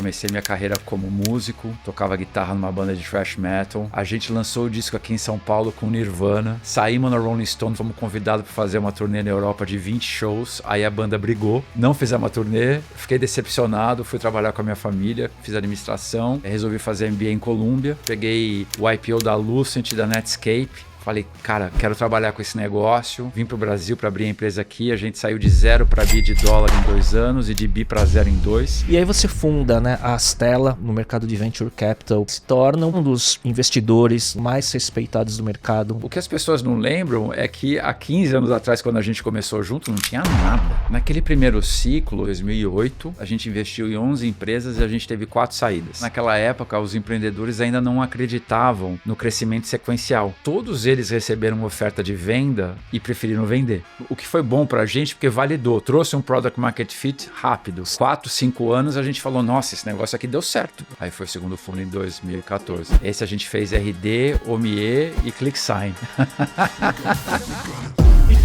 comecei minha carreira como músico, tocava guitarra numa banda de thrash metal. A gente lançou o disco aqui em São Paulo com Nirvana. Saímos na Rolling Stone, fomos convidados para fazer uma turnê na Europa de 20 shows. Aí a banda brigou, não fizemos a turnê, fiquei decepcionado, fui trabalhar com a minha família, fiz administração, resolvi fazer MBA em Colômbia, peguei o IPO da Lucent, da Netscape. Falei, cara, quero trabalhar com esse negócio. Vim pro Brasil para abrir a empresa aqui. A gente saiu de 0 para bi de dólar em 2 anos e de bi para 0 em 2. E aí você funda, né, a Astela no mercado de Venture Capital. Se torna um dos investidores mais respeitados do mercado. O que as pessoas não lembram é que há 15 anos atrás, quando a gente começou junto, não tinha nada. Naquele primeiro ciclo, 2008, a gente investiu em 11 empresas e a gente teve 4 saídas. Naquela época, os empreendedores ainda não acreditavam no crescimento sequencial. Todos eles receberam oferta de venda e preferiram vender. O que foi bom pra gente, porque validou, trouxe um product market fit rápido. 4, 5 anos a gente falou, nossa, esse negócio aqui deu certo. Aí foi o segundo fundo em 2014. Esse a gente fez RD, OMIE e ClickSign.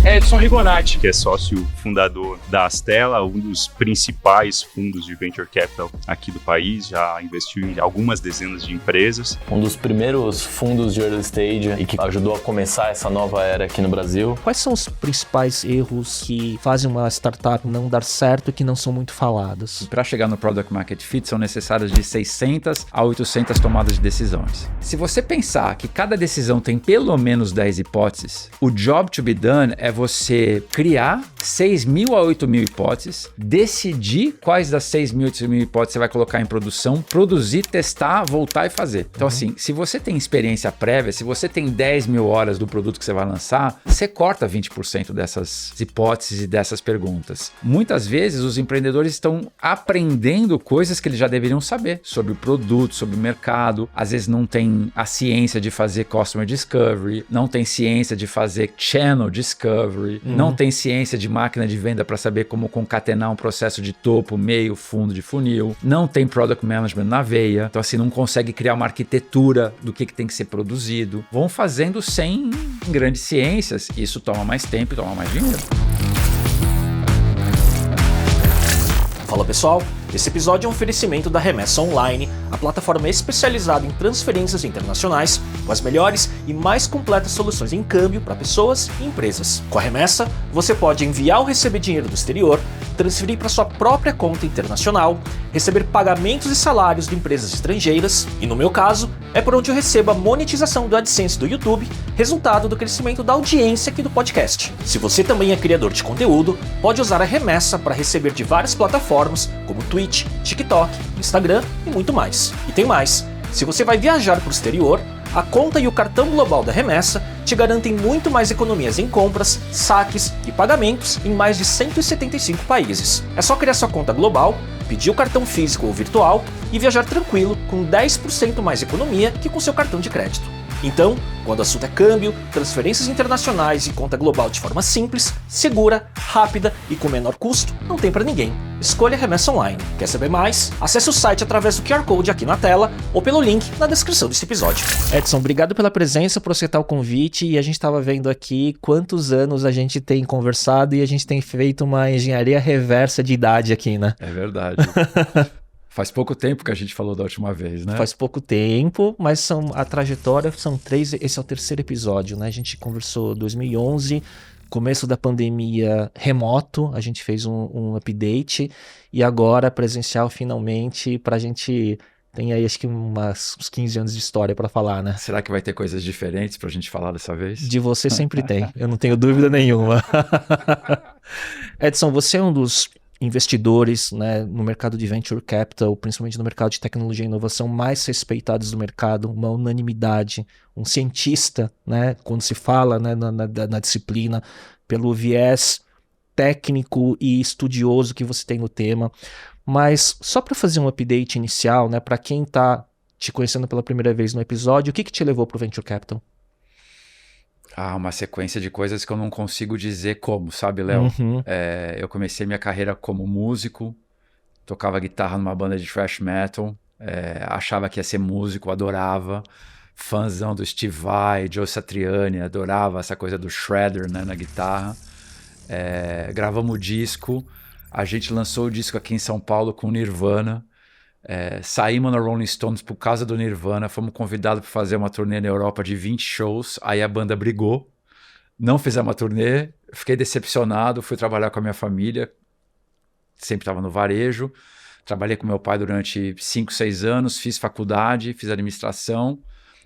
Edson Rigonati, que é sócio fundador da Astela, um dos principais fundos de Venture Capital aqui do país, já investiu em algumas dezenas de empresas. Um dos primeiros fundos de early stage e que ajudou a começar essa nova era aqui no Brasil. Quais são os principais erros que fazem uma startup não dar certo e que não são muito falados? Para chegar no Product Market Fit são necessárias de 600 a 800 tomadas de decisões. Se você pensar que cada decisão tem pelo menos 10 hipóteses, o job to be done é você criar 6.000 a 8.000 hipóteses, decidir quais das 6.000 a 8.000 hipóteses você vai colocar em produção, produzir, testar, voltar e fazer. Então assim, se você tem experiência prévia, se você tem 10.000 horas do produto que você vai lançar, você corta 20% dessas hipóteses e dessas perguntas. Muitas vezes os empreendedores estão aprendendo coisas que eles já deveriam saber sobre o produto, sobre o mercado. Às vezes não tem a ciência de fazer customer discovery, não tem ciência de fazer channel discovery, não tem ciência de máquina de venda para saber como concatenar um processo de topo, meio, fundo de funil, não tem product management na veia, então assim não consegue criar uma arquitetura do que tem que ser produzido. Vão fazendo sem grandes ciências, isso toma mais tempo e toma mais dinheiro. Fala pessoal, esse episódio é um oferecimento da Remessa Online, a plataforma especializada em transferências internacionais com as melhores e mais completas soluções em câmbio para pessoas e empresas. Com a Remessa, você pode enviar ou receber dinheiro do exterior, transferir para sua própria conta internacional, receber pagamentos e salários de empresas estrangeiras e, no meu caso, é por onde eu recebo a monetização do AdSense do YouTube, resultado do crescimento da audiência aqui do podcast. Se você também é criador de conteúdo, pode usar a Remessa para receber de várias plataformas como Twitch, TikTok, Instagram e muito mais. E tem mais, se você vai viajar para o exterior, a conta e o cartão global da Remessa te garantem muito mais economias em compras, saques e pagamentos em mais de 175 países. É só criar sua conta global, pedir o cartão físico ou virtual e viajar tranquilo com 10% mais economia que com seu cartão de crédito. Então, quando o assunto é câmbio, transferências internacionais e conta global de forma simples, segura, rápida e com menor custo, não tem para ninguém. Escolha a Remessa Online. Quer saber mais? Acesse o site através do QR Code aqui na tela ou pelo link na descrição desse episódio. Edson, obrigado pela presença, por aceitar o convite, e a gente estava vendo aqui quantos anos a gente tem conversado e a gente tem feito uma engenharia reversa de idade aqui, né? É verdade. Faz pouco tempo que a gente falou da última vez, né? Faz pouco tempo, mas a trajetória são 3, esse é o terceiro episódio, né? A gente conversou em 2011, começo da pandemia remoto, a gente fez um update, e agora presencial finalmente, pra gente... Tem aí acho que uns 15 anos de história pra falar, né? Será que vai ter coisas diferentes pra gente falar dessa vez? De você sempre tem, eu não tenho dúvida nenhuma. Edson, você é um dos investidores, né, no mercado de Venture Capital, principalmente no mercado de tecnologia e inovação, mais respeitados do mercado, uma unanimidade, um cientista, né, quando se fala, né, na disciplina, pelo viés técnico e estudioso que você tem no tema. Mas só para fazer um update inicial, né, para quem está te conhecendo pela primeira vez no episódio, o que te levou para o Venture Capital? Uma sequência de coisas que eu não consigo dizer como, sabe, Léo? Eu comecei minha carreira como músico, tocava guitarra numa banda de thrash metal, achava que ia ser músico, adorava, fãzão do Steve Vai, Joe Satriani, adorava essa coisa do shredder, né, na guitarra. Gravamos o disco, a gente lançou o disco aqui em São Paulo com Nirvana, Saímos na Rolling Stones por causa do Nirvana, fomos convidados para fazer uma turnê na Europa de 20 shows, aí a banda brigou, não fizemos a turnê, fiquei decepcionado, fui trabalhar com a minha família, sempre estava no varejo, trabalhei com meu pai durante 5, 6 anos, fiz faculdade, fiz administração,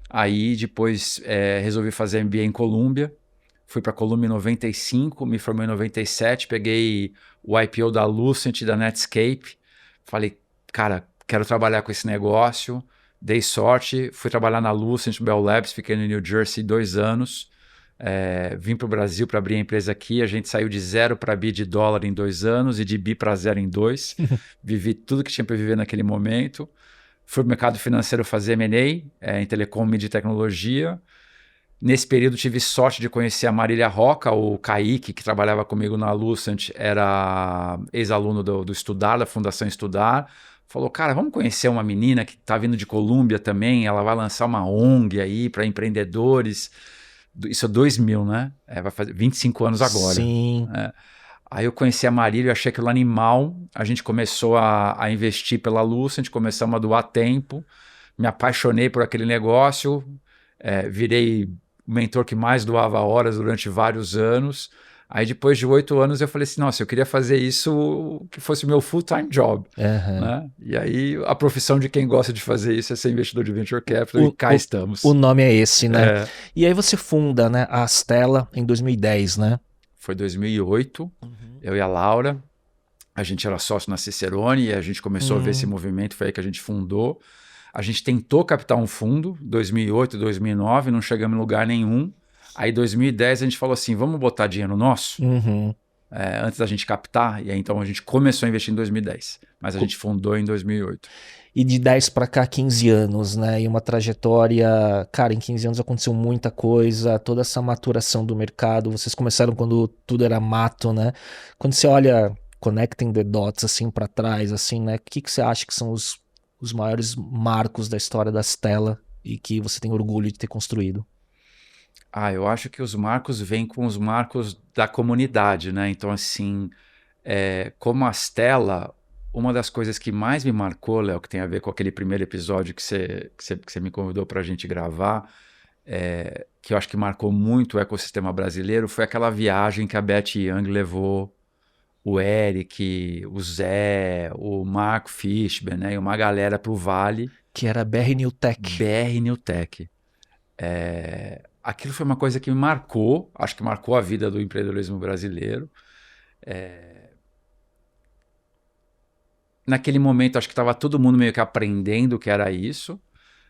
aí depois resolvi fazer MBA em Colômbia, fui para Colômbia em 95, me formei em 97, peguei o IPO da Lucent, da Netscape, falei, cara, quero trabalhar com esse negócio, dei sorte, fui trabalhar na Lucent, Bell Labs, fiquei no New Jersey 2 anos, vim para o Brasil para abrir a empresa aqui, a gente saiu de 0 para bi de dólar em 2 anos e de bi para 0 em 2, vivi tudo que tinha para viver naquele momento, fui para o mercado financeiro fazer M&A, em telecom, mídia e tecnologia. Nesse período tive sorte de conhecer a Marília Roca, o Kaique, que trabalhava comigo na Lucent, era ex-aluno do Estudar, da Fundação Estudar. Falou, cara, vamos conhecer uma menina que está vindo de Colômbia também, ela vai lançar uma ONG aí para empreendedores. Isso é 2000, né? Vai fazer 25 anos agora. Sim. Aí eu conheci a Marília, eu achei aquilo animal, a gente começou a investir pela Lucent, começamos a doar tempo, me apaixonei por aquele negócio, virei o mentor que mais doava horas durante vários anos. Aí depois de 8 anos eu falei assim, nossa, eu queria fazer isso que fosse o meu full-time job. Né? E aí a profissão de quem gosta de fazer isso é ser investidor de Venture Capital e cá estamos. O nome é esse, né? E aí você funda, né, a Astela em 2010, né? Foi 2008, eu e a Laura, a gente era sócio na Cicerone e a gente começou a ver esse movimento, foi aí que a gente fundou. A gente tentou captar um fundo, 2008, 2009, não chegamos em lugar nenhum. Aí, em 2010, a gente falou assim, vamos botar dinheiro nosso? Antes da gente captar. E aí, então, a gente começou a investir em 2010. Mas a gente fundou em 2008. E de 10 para cá, 15 anos, né? E uma trajetória... Cara, em 15 anos aconteceu muita coisa, toda essa maturação do mercado. Vocês começaram quando tudo era mato, né? Quando você olha, connecting the dots, assim, para trás, assim, né? O que você acha que são os maiores marcos da história da Astela e que você tem orgulho de ter construído? Eu acho que os marcos vêm com os marcos da comunidade, né? Então, assim, como a Astela, uma das coisas que mais me marcou, Léo, que tem a ver com aquele primeiro episódio que você me convidou para a gente gravar, que eu acho que marcou muito o ecossistema brasileiro, foi aquela viagem que a Beth Young levou o Eric, o Zé, o Marco Fishman, né, e uma galera para o Vale. Que era BR New Tech. BR New Tech. Aquilo foi uma coisa que me marcou, acho que marcou a vida do empreendedorismo brasileiro. Naquele momento, acho que estava todo mundo meio que aprendendo o que era isso.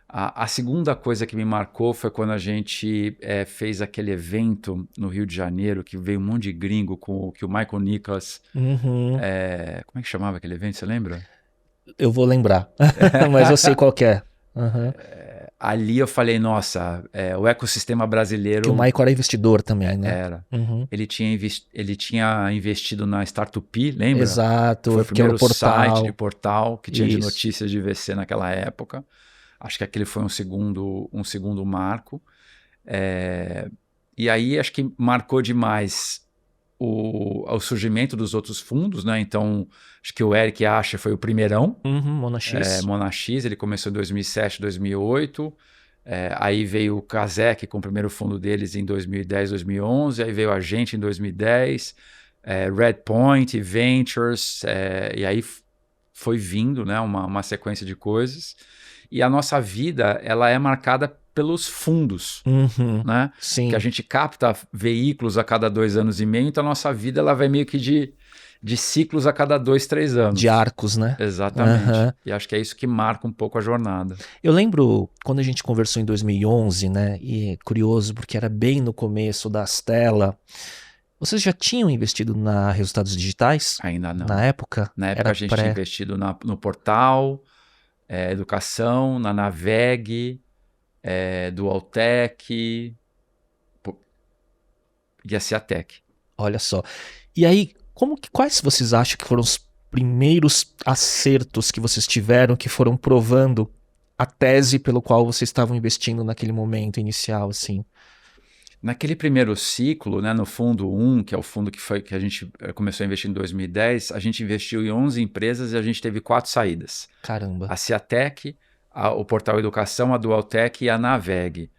A segunda coisa que me marcou foi quando a gente fez aquele evento no Rio de Janeiro, que veio um monte de gringo, que o Michael Nicholas... como é que chamava aquele evento, você lembra? Eu vou lembrar, mas eu sei qual que é. Ali eu falei, nossa, o ecossistema brasileiro... Que o Michael era investidor também, né? Era. Ele tinha investido na Startup, lembra? Exato. Foi o primeiro portal. site de portal que tinha Isso. de notícias de VC naquela época. Acho que aquele foi um segundo marco. E aí acho que marcou demais o surgimento dos outros fundos, né? Então, acho que o Eric Asher foi o primeirão. Monax. Monax, ele começou em 2007, 2008. Aí veio o Kazek com o primeiro fundo deles em 2010, 2011. Aí veio a gente em 2010. Redpoint, Ventures. E aí foi vindo, né, uma sequência de coisas. E a nossa vida, ela é marcada pelos fundos, né? Sim. Que a gente capta veículos a cada 2 anos e meio, então a nossa vida ela vai meio que de ciclos a cada 2, 3 anos. De arcos, né? Exatamente. E acho que é isso que marca um pouco a jornada. Eu lembro quando a gente conversou em 2011, né? E é curioso porque era bem no começo da Astela. Vocês já tinham investido na Resultados Digitais? Ainda não. Na época? Na época a gente tinha investido no Portal, Educação, na Naveg, Dualtech e a Ciatec. Olha só. E aí, quais vocês acham que foram os primeiros acertos que vocês tiveram que foram provando a tese pelo qual vocês estavam investindo naquele momento inicial, assim? Naquele primeiro ciclo, né, no fundo 1, que é o fundo que a gente começou a investir em 2010, a gente investiu em 11 empresas e a gente teve 4 saídas. Caramba. A Ciatec, o Portal Educação, a Dualtec e a Naveg.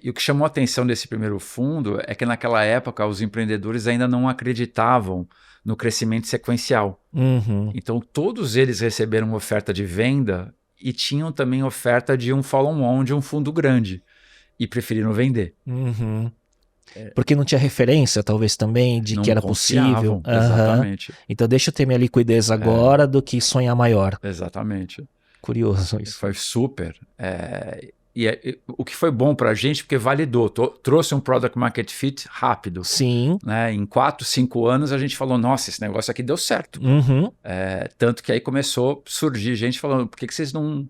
E o que chamou a atenção desse primeiro fundo é que naquela época os empreendedores ainda não acreditavam no crescimento sequencial. Uhum. Então todos eles receberam oferta de venda e tinham também oferta de um follow-on de um fundo grande e preferiram vender. Uhum. Porque não tinha referência, talvez, também, de Não que era confiavam, possível. Aham. Exatamente. Então deixa eu ter minha liquidez agora do que sonhar maior. Exatamente. Curioso isso. Foi super. O que foi bom para a gente, porque validou, trouxe um product market fit rápido. Sim. Né? Em 4, 5 anos a gente falou, nossa, esse negócio aqui deu certo. Uhum. Tanto que aí começou a surgir gente falando, por que vocês não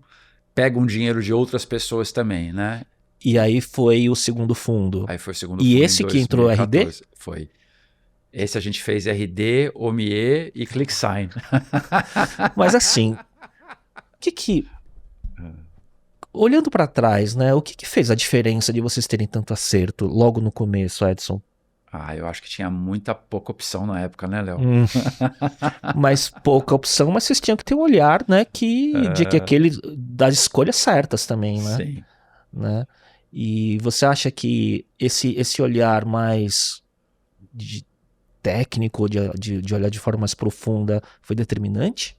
pegam dinheiro de outras pessoas também, né? E aí foi o segundo fundo. Aí foi o segundo E fundo esse em que entrou 2014. RD? Foi. Esse a gente fez RD, OMIE e ClickSign. Mas assim, olhando para trás, né? O que fez a diferença de vocês terem tanto acerto logo no começo, Edson? Eu acho que tinha muita pouca opção na época, né, Léo? Mas pouca opção, mas vocês tinham que ter um olhar, né? Das escolhas certas também, né? Sim. Né? E você acha que esse olhar mais técnico, de olhar de forma mais profunda, foi determinante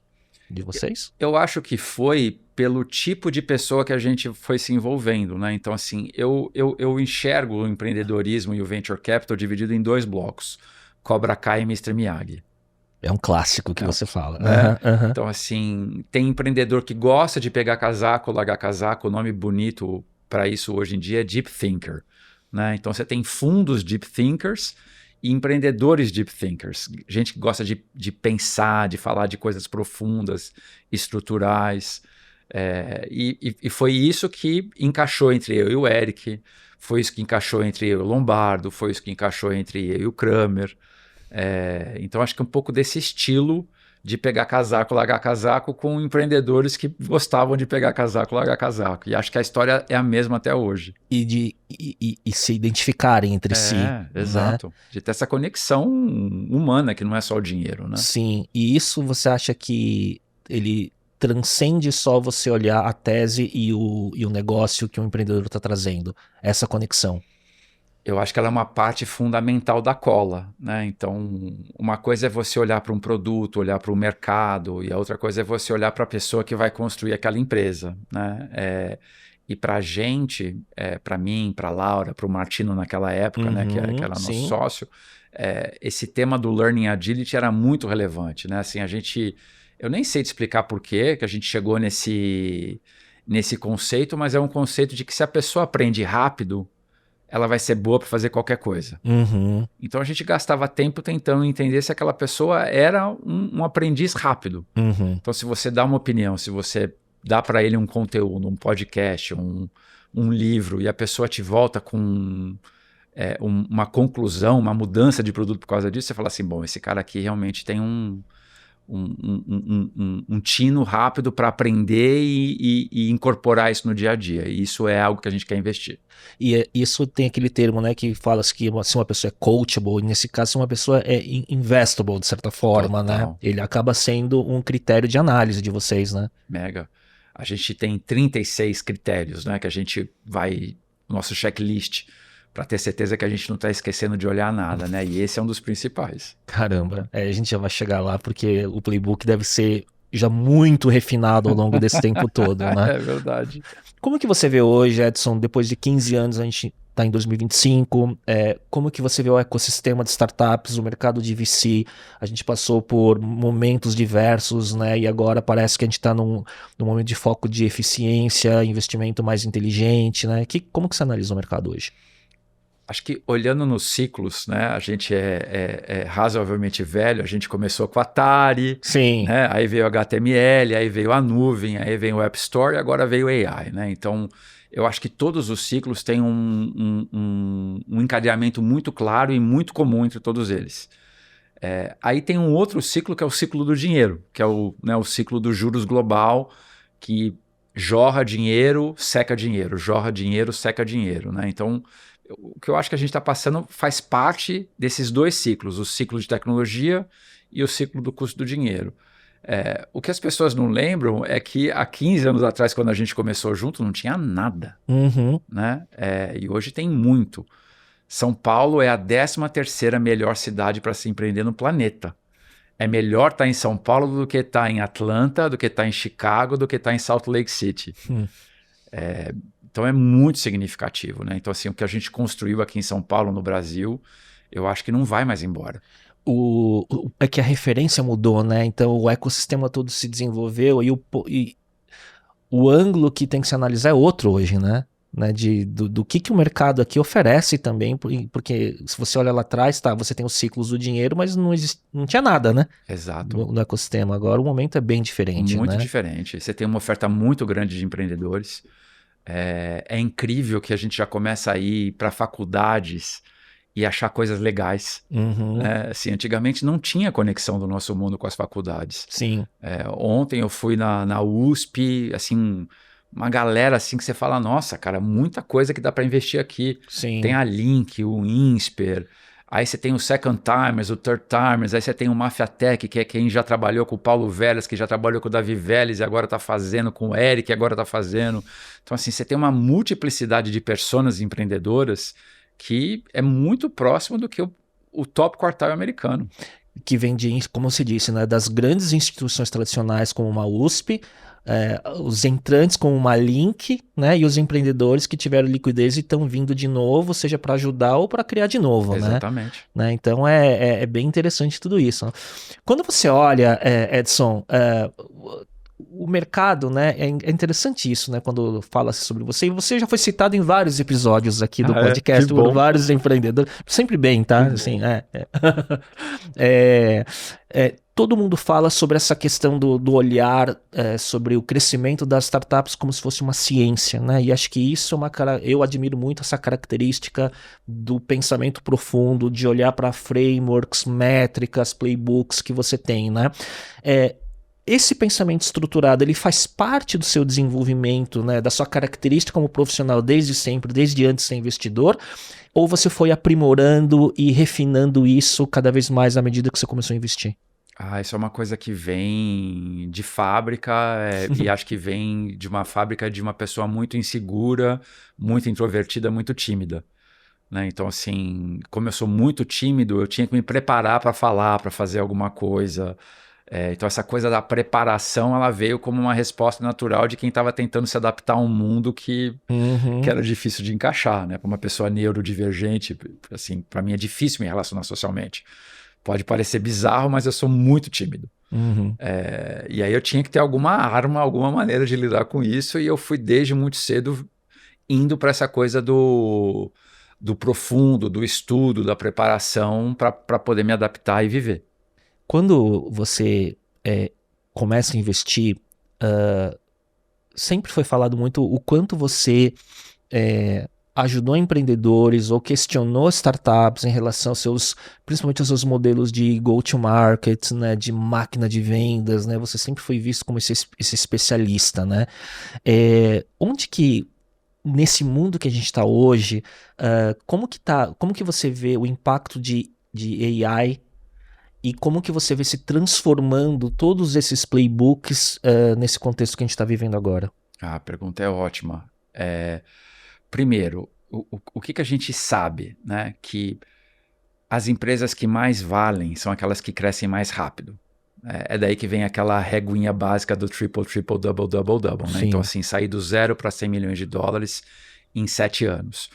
de vocês? Eu acho que foi pelo tipo de pessoa que a gente foi se envolvendo, né? Então, assim, eu enxergo o empreendedorismo e o venture capital dividido em 2 blocos: Cobra Kai e Mr. Miyagi. É um clássico que você fala. Então, assim, tem empreendedor que gosta de pegar casaco, largar casaco. O nome bonito para isso hoje em dia é Deep Thinker, né? Então, você tem fundos Deep Thinkers e empreendedores Deep Thinkers. Gente que gosta de pensar, de falar de coisas profundas, estruturais. E foi isso que encaixou entre eu e o Eric, foi isso que encaixou entre eu e o Lombardo, foi isso que encaixou entre eu e o Kramer. Então acho que um pouco desse estilo de pegar casaco, largar casaco, com empreendedores que gostavam de pegar casaco, largar casaco. E acho que a história é a mesma até hoje. E se identificarem entre si. Exato. Né? De ter essa conexão humana, que não é só o dinheiro, né? Sim, e isso você acha que ele transcende só você olhar a tese e o negócio que o empreendedor está trazendo, essa conexão? Eu acho que ela é uma parte fundamental da cola, né? Então, uma coisa é você olhar para um produto, olhar para o mercado, e a outra coisa é você olhar para a pessoa que vai construir aquela empresa, né? E para a gente, para mim, para a Laura, para o Martino naquela época, né? Que era nosso sócio, esse tema do Learning Agility era muito relevante, né? Assim, eu nem sei te explicar por que a gente chegou nesse conceito, mas é um conceito de que se a pessoa aprende rápido, ela vai ser boa para fazer qualquer coisa. Uhum. Então a gente gastava tempo tentando entender se aquela pessoa era um aprendiz rápido. Uhum. Então se você dá uma opinião, se você dá para ele um conteúdo, um podcast, um livro, e a pessoa te volta com uma conclusão, uma mudança de produto por causa disso, você fala assim, bom, esse cara aqui realmente tem um tino rápido para aprender e incorporar isso no dia a dia. E isso é algo que a gente quer investir. E isso tem aquele termo, né, que fala que se uma pessoa é coachable, nesse caso, se uma pessoa é investable, de certa forma, Total. né? Ele acaba sendo um critério de análise de vocês, né? Mega. A gente tem 36 critérios, né, que a gente vai, nosso checklist, para ter certeza que a gente não está esquecendo de olhar nada, né? E esse é um dos principais. Caramba, a gente já vai chegar lá, porque o playbook deve ser já muito refinado ao longo desse tempo todo, né? É verdade. Como que você vê hoje, Edson, depois de 15 anos, a gente está em 2025, como que você vê o ecossistema de startups, o mercado de VC? A gente passou por momentos diversos, né? E agora parece que a gente está num momento de foco de eficiência, investimento mais inteligente, né? Como que você analisa o mercado hoje? Acho que olhando nos ciclos, né, a gente é razoavelmente velho, a gente começou com a Atari, sim, né, aí veio o HTML, aí veio a nuvem, aí veio o App Store e agora veio o AI, né? Então, eu acho que todos os ciclos têm um encadeamento muito claro e muito comum entre todos eles. Aí tem um outro ciclo que é o ciclo do dinheiro, que é o ciclo dos juros global, que jorra dinheiro, seca dinheiro, jorra dinheiro, seca dinheiro, né? Então, o que eu acho que a gente está passando faz parte desses dois ciclos, o ciclo de tecnologia e o ciclo do custo do dinheiro. O que as pessoas não lembram é que há 15 anos atrás, quando a gente começou junto, não tinha nada, né? E hoje tem muito. São Paulo é a 13ª melhor cidade para se empreender no planeta. É melhor estar em São Paulo do que estar em Atlanta, do que estar em Chicago, do que estar em Salt Lake City. Então é muito significativo, né? Então assim, o que a gente construiu aqui em São Paulo, no Brasil, eu acho que não vai mais embora. É que a referência mudou, né? Então o ecossistema todo se desenvolveu e o ângulo que tem que se analisar é outro hoje, né? Do que o mercado aqui oferece também, porque se você olha lá atrás, você tem os ciclos do dinheiro, mas não tinha nada, né? Exato. No ecossistema. Agora o momento é bem diferente, muito né? diferente. Você tem uma oferta muito grande de empreendedores. É incrível que a gente já começa a ir para faculdades e achar coisas legais. Né? Assim, antigamente não tinha conexão do nosso mundo com as faculdades. Sim. Ontem eu fui na USP, assim, uma galera assim que você fala, nossa, cara, muita coisa que dá para investir aqui. Sim. Tem a Link, o Insper, aí você tem o Second Timers, o Third Timers, aí você tem o Mafiatech, que é quem já trabalhou com o Paulo Veras, que já trabalhou com o Davi Vélez e agora está fazendo, com o Eric, que agora está fazendo. Então assim, você tem uma multiplicidade de personas empreendedoras que é muito próximo do que o top quartile americano. Que vem como se disse, né, das grandes instituições tradicionais como uma USP, os entrantes como uma Link, né, e os empreendedores que tiveram liquidez e estão vindo de novo, seja para ajudar ou para criar de novo. Exatamente. Né? Então é bem interessante tudo isso. Né? Quando você olha, Edson, o mercado, né, é interessante isso, né, quando fala-se sobre você, e você já foi citado em vários episódios aqui do podcast por vários empreendedores, sempre bem, tá? Assim, todo mundo fala sobre essa questão do olhar sobre o crescimento das startups como se fosse uma ciência, né? E acho que isso eu admiro muito essa característica do pensamento profundo, de olhar para frameworks, métricas, playbooks que você tem, né? Esse pensamento estruturado, ele faz parte do seu desenvolvimento, né, da sua característica como profissional desde sempre, desde antes de ser investidor, ou você foi aprimorando e refinando isso cada vez mais à medida que você começou a investir? Isso é uma coisa que vem de fábrica e acho que vem de uma fábrica de uma pessoa muito insegura, muito introvertida, muito tímida. Né? Então, assim, como eu sou muito tímido, eu tinha que me preparar para falar, para fazer alguma coisa. Então essa coisa da preparação, ela veio como uma resposta natural de quem estava tentando se adaptar a um mundo que era difícil de encaixar, né? Para uma pessoa neurodivergente, assim, para mim é difícil me relacionar socialmente. Pode parecer bizarro, mas eu sou muito tímido. E aí eu tinha que ter alguma arma, alguma maneira de lidar com isso, e eu fui desde muito cedo indo para essa coisa do profundo, do estudo, da preparação para poder me adaptar e viver. Quando você começa a investir, sempre foi falado muito o quanto você ajudou empreendedores ou questionou startups em relação principalmente aos seus modelos de go-to-market, né, de máquina de vendas, né? Você sempre foi visto como esse especialista, né? Onde que, nesse mundo que a gente está hoje, como que você vê o impacto de AI e como que você vê se transformando todos esses playbooks nesse contexto que a gente está vivendo agora? A pergunta é ótima. Primeiro, o que a gente sabe, né? Que as empresas que mais valem são aquelas que crescem mais rápido. É daí que vem aquela reguinha básica do triple, double, double, double. Né? Então, assim, sair do 0 para 100 milhões de dólares em 7 anos.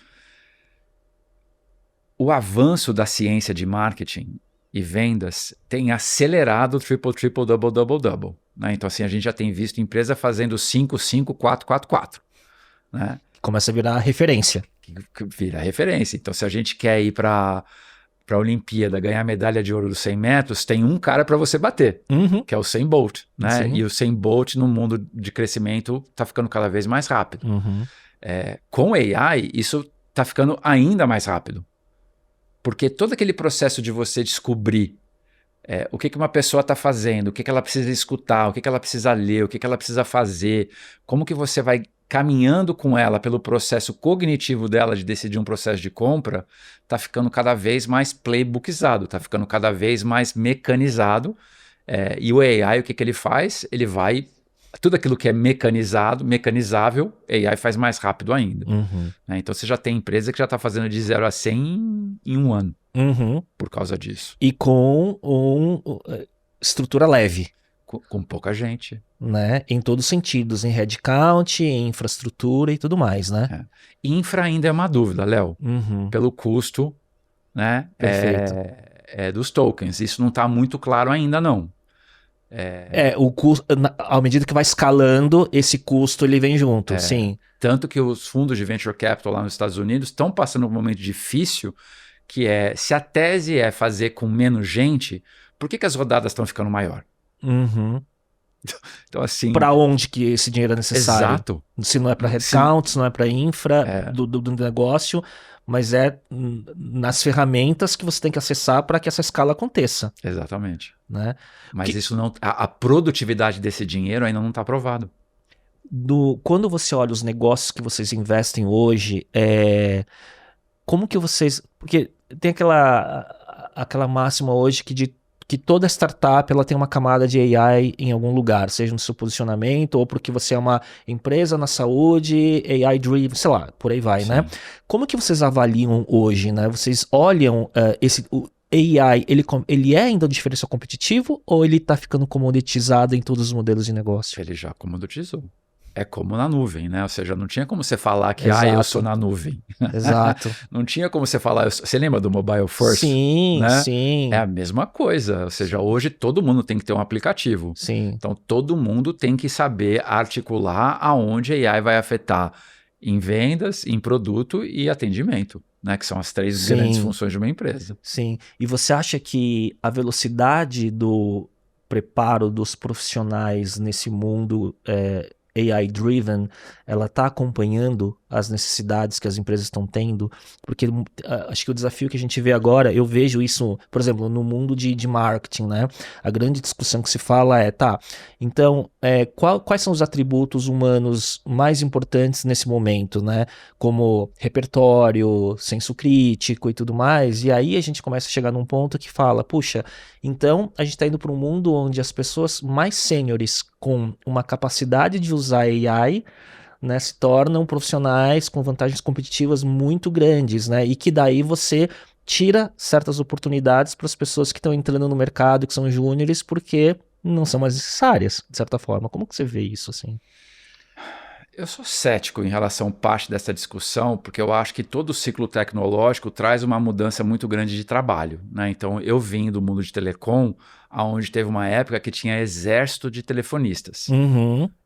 O avanço da ciência de marketing e vendas tem acelerado o triple, double, double, double. Né? Então, assim, a gente já tem visto empresa fazendo 5, 5, 4, 4, 4. Né? Começa a virar referência. Vira referência. Então, se a gente quer ir para a Olimpíada, ganhar a medalha de ouro dos 100 metros, tem um cara para você bater, que é o Usain Bolt. Né? E o Usain Bolt, no mundo de crescimento, está ficando cada vez mais rápido. Com AI, isso está ficando ainda mais rápido. Porque todo aquele processo de você descobrir o que uma pessoa está fazendo, o que ela precisa escutar, o que ela precisa ler, o que ela precisa fazer, como que você vai caminhando com ela pelo processo cognitivo dela de decidir um processo de compra, está ficando cada vez mais playbookizado, está ficando cada vez mais mecanizado. E o AI, o que ele faz? Ele vai... Tudo aquilo que é mecanizável, AI faz mais rápido ainda. Né? Então você já tem empresa que já está fazendo de 0 a 100 em um ano, por causa disso. E com estrutura leve. Com pouca gente. Né? Em todos os sentidos, em headcount, em infraestrutura e tudo mais, né? Infra ainda é uma dúvida, Léo, pelo custo, né, dos tokens. Isso não está muito claro ainda, não. O custo, à medida que vai escalando, esse custo ele vem junto, sim. Tanto que os fundos de venture capital lá nos Estados Unidos estão passando por um momento difícil, que se a tese é fazer com menos gente, por que as rodadas estão ficando maior? Então, assim... Para onde que esse dinheiro é necessário? Exato. Se não é para headcount, se não é para infra do negócio, mas nas ferramentas que você tem que acessar para que essa escala aconteça. Exatamente. Né? Mas isso não... A produtividade desse dinheiro ainda não está provado. Quando você olha os negócios que vocês investem hoje, como que vocês... Porque tem aquela máxima hoje que toda startup ela tem uma camada de AI em algum lugar, seja no seu posicionamento ou porque você é uma empresa na saúde, AI-driven, sei lá, por aí vai, Sim. né? Como que vocês avaliam hoje, né? Vocês olham o AI, ele é ainda um diferencial competitivo ou ele está ficando comoditizado em todos os modelos de negócio? Ele já comoditizou. É como na nuvem, né? Ou seja, não tinha como você falar que eu sou na nuvem. Exato. Não tinha como você falar... Você lembra do Mobile First? Sim, né? sim. É a mesma coisa. Ou seja, hoje todo mundo tem que ter um aplicativo. Sim. Então, todo mundo tem que saber articular aonde a AI vai afetar em vendas, em produto e atendimento, né? Que são as 3 grandes funções de uma empresa. Sim. E você acha que a velocidade do preparo dos profissionais nesse mundo... AI-driven, ela está acompanhando as necessidades que as empresas estão tendo, porque acho que o desafio que a gente vê agora, eu vejo isso, por exemplo, no mundo de marketing, né? A grande discussão que se fala então, quais são os atributos humanos mais importantes nesse momento, né? Como repertório, senso crítico e tudo mais, e aí a gente começa a chegar num ponto que fala, puxa, então a gente está indo para um mundo onde as pessoas mais sêniores com uma capacidade de usar AI, né, se tornam profissionais com vantagens competitivas muito grandes, né, e que daí você tira certas oportunidades para as pessoas que estão entrando no mercado, que são júniores, porque não são mais necessárias, de certa forma. Como que você vê isso, assim? Eu sou cético em relação a parte dessa discussão, porque eu acho que todo ciclo tecnológico traz uma mudança muito grande de trabalho, né? Então, eu vim do mundo de telecom, onde teve uma época que tinha exército de telefonistas.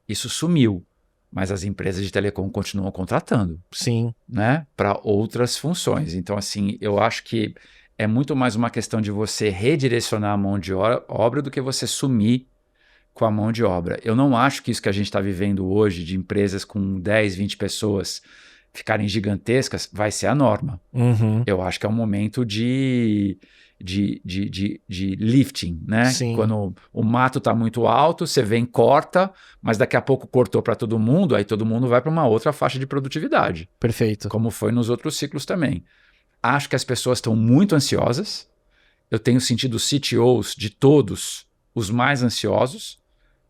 Isso sumiu, mas as empresas de telecom continuam contratando. Sim. Né? Para outras funções. Então, assim, eu acho que é muito mais uma questão de você redirecionar a mão de obra do que você sumir com a mão de obra. Eu não acho que isso que a gente está vivendo hoje, de empresas com 10, 20 pessoas ficarem gigantescas, vai ser a norma. Eu acho que é um momento de lifting, né? Sim. Quando o mato está muito alto, você vem, corta, mas daqui a pouco cortou para todo mundo, aí todo mundo vai para uma outra faixa de produtividade. Perfeito. Como foi nos outros ciclos também. Acho que as pessoas estão muito ansiosas. Eu tenho sentido os CTOs de todos os mais ansiosos,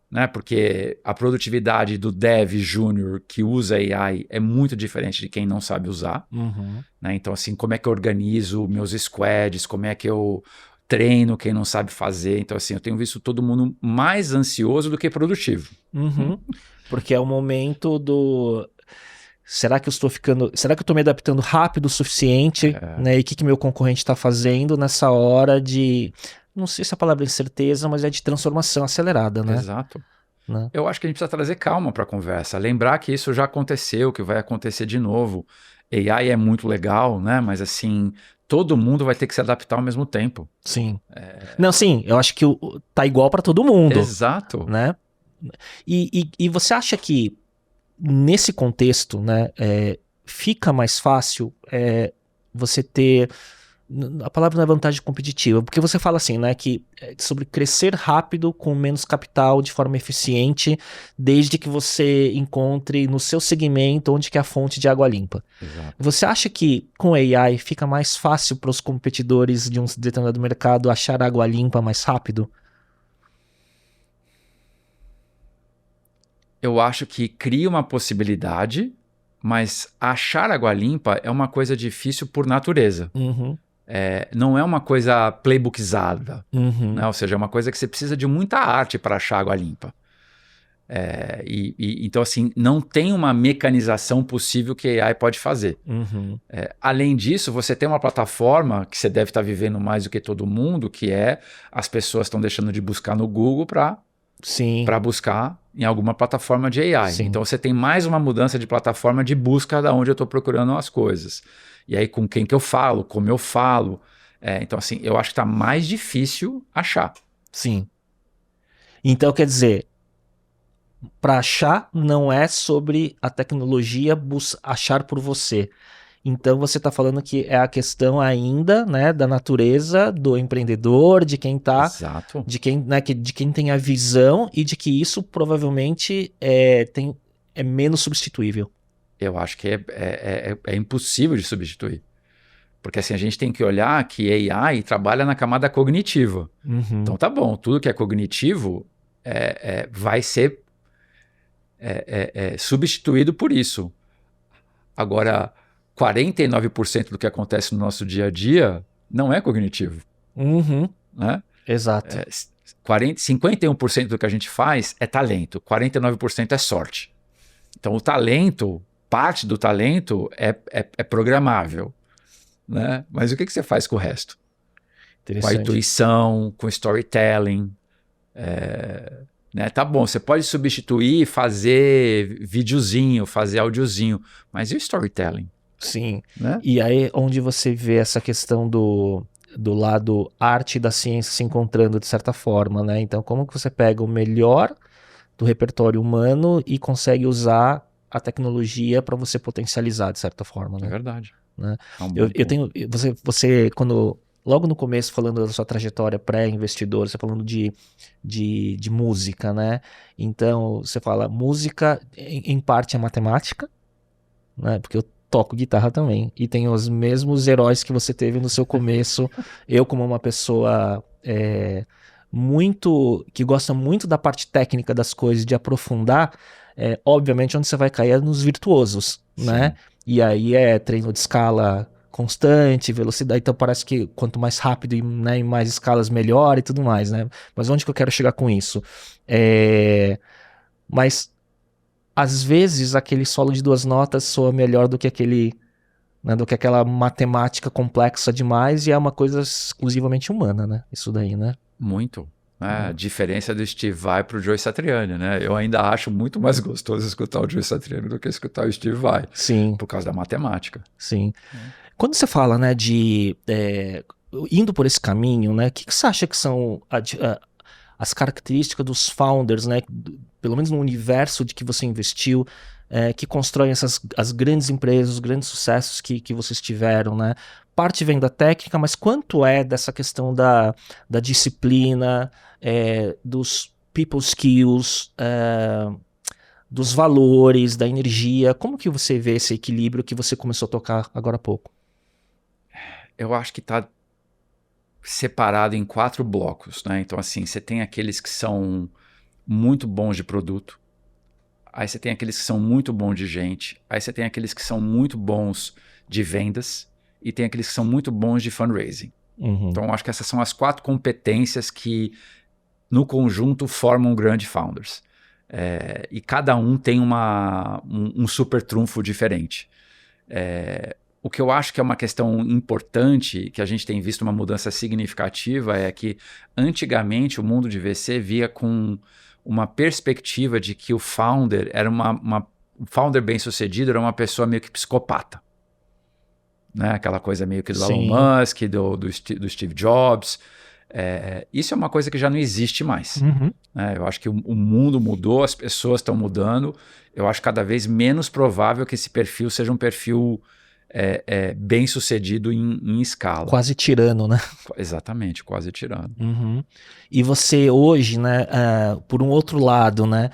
né? Porque a produtividade do dev júnior que usa AI é muito diferente de quem não sabe usar. Né? Então, assim, como é que eu organizo meus squads, como é que eu treino quem não sabe fazer. Então, assim, eu tenho visto todo mundo mais ansioso do que produtivo. Porque é o momento do... Será que eu estou me adaptando rápido o suficiente? Né? E o que meu concorrente está fazendo nessa hora de... Não sei se a palavra é incerteza, mas é de transformação acelerada, né? Exato. Né? Eu acho que a gente precisa trazer calma para a conversa. Lembrar que isso já aconteceu, que vai acontecer de novo. AI é muito legal, né? Mas assim, todo mundo vai ter que se adaptar ao mesmo tempo. Sim. Não, sim, eu acho que tá igual para todo mundo. Exato. Né? E você acha que nesse contexto, né, fica mais fácil você ter A palavra não é vantagem competitiva, porque você fala assim, né, que é sobre crescer rápido com menos capital de forma eficiente, desde que você encontre no seu segmento onde que é a fonte de água limpa. Exato. Você acha que com AI fica mais fácil para os competidores de um determinado mercado achar água limpa mais rápido? Eu acho que cria uma possibilidade, mas achar água limpa é uma coisa difícil por natureza. Uhum, Não é uma coisa playbookizada, uhum, né? Ou seja, é uma coisa que você precisa de muita arte para achar água limpa. Então, assim, não tem uma mecanização possível que a AI pode fazer. uhum. Além disso, você tem uma plataforma que você deve estar vivendo mais do que todo mundo, que é as pessoas estão deixando de buscar no Google Sim, para buscar em alguma plataforma de AI. Sim. Então você tem mais uma mudança de plataforma de busca da onde eu estou procurando as coisas. E aí com quem que eu falo, como eu falo. Então assim, eu acho que está mais difícil achar. sim. Então, quer dizer, para achar não é sobre a tecnologia achar por você. Então você está falando que é a questão ainda, né, da natureza do empreendedor, de quem tá, Exato. de quem, né, de quem tem a visão e de que isso provavelmente é menos substituível. Eu acho que é impossível de substituir. Porque assim, a gente tem que olhar que AI trabalha na camada cognitiva. Uhum. Então tá bom, tudo que é cognitivo vai ser substituído por isso. Agora, 49% do que acontece no nosso dia a dia não é cognitivo. Uhum. Né? Exato. 51% do que a gente faz é talento, 49% é sorte. Então o talento, parte do talento é programável. Né? Mas o que você faz com o resto? Com a intuição, com storytelling. Né? Tá bom, você pode substituir, fazer videozinho, fazer áudiozinho, mas e o storytelling? Sim. Né? E aí onde você vê essa questão do lado arte da ciência se encontrando de certa forma, né? Então como que você pega o melhor do repertório humano e consegue usar a tecnologia para você potencializar de certa forma, né? É verdade. Né? É um bom Eu ponto. tenho, você quando logo no começo falando da sua trajetória pré-investidor, você falando de música, né? Então você fala música em parte é matemática, né? Porque eu toco guitarra também e tenho os mesmos heróis que você teve no seu começo. Eu como uma pessoa que gosta muito da parte técnica das coisas, de aprofundar, obviamente onde você vai cair é nos virtuosos, né? E aí é treino de escala constante, velocidade, então parece que quanto mais rápido e, né, em mais escalas melhor e tudo mais, né? Mas onde que eu quero chegar com isso? Mas às vezes aquele solo de 2 notas soa melhor do que do que aquela matemática complexa demais e é uma coisa exclusivamente humana, né? Isso daí, né? Muito. A diferença do Steve Vai para o Joe Satriani, né? Eu ainda acho muito mais gostoso escutar o Joe Satriani do que escutar o Steve Vai. Sim. Por causa da matemática. Sim. Quando você fala, né, indo por esse caminho, né, o que você acha que são as características dos founders, né, pelo menos no universo de que você investiu, que constroem as grandes empresas, os grandes sucessos que vocês tiveram, né? Parte vem da técnica, mas quanto é dessa questão da disciplina, dos people skills, dos valores, da energia? Como que você vê esse equilíbrio que você começou a tocar agora há pouco? Eu acho que está separado em 4 blocos, né? Então, assim, você tem aqueles que são muito bons de produto, aí você tem aqueles que são muito bons de gente, aí você tem aqueles que são muito bons de vendas e tem aqueles que são muito bons de fundraising. Uhum. Então, eu acho que essas são as 4 competências que, no conjunto, formam grandes founders. E cada um tem um super trunfo diferente. O que eu acho que é uma questão importante, que a gente tem visto uma mudança significativa, é que antigamente o mundo de VC via com uma perspectiva de que o founder era um founder bem-sucedido era uma pessoa meio que psicopata. Né? Aquela coisa meio que do Sim. Elon Musk, do Steve Jobs. Isso é uma coisa que já não existe mais. Uhum. Eu acho que o mundo mudou, as pessoas estão mudando. Eu acho cada vez menos provável que esse perfil seja um perfil bem sucedido em escala. Quase tirano, né? Exatamente, quase tirano. Uhum. E você hoje, né, por um outro lado, né,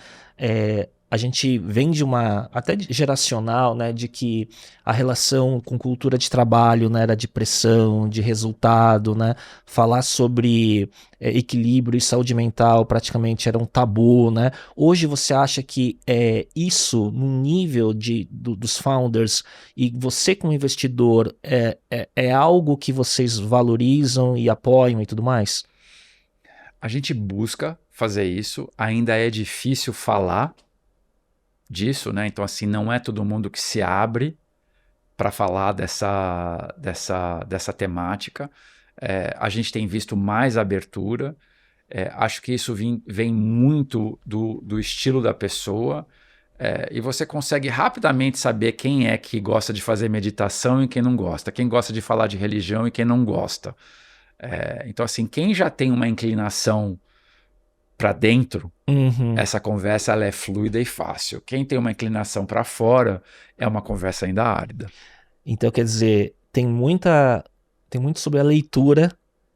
a gente vem de uma, até geracional, né, de que a relação com cultura de trabalho, né, era de pressão, de resultado, né, falar sobre equilíbrio e saúde mental praticamente era um tabu, né. Hoje você acha que isso, no nível dos founders e você como investidor, é algo que vocês valorizam e apoiam e tudo mais? A gente busca fazer isso, ainda é difícil falar disso, né? Então, assim, não é todo mundo que se abre para falar dessa temática. A gente tem visto mais abertura. Acho que isso vem muito do estilo da pessoa. E você consegue rapidamente saber quem é que gosta de fazer meditação e quem não gosta, quem gosta de falar de religião e quem não gosta. Então, assim, quem já tem uma inclinação para dentro, essa conversa ela é fluida e fácil. Quem tem uma inclinação para fora é uma conversa ainda árida. Então, quer dizer, tem muito sobre a leitura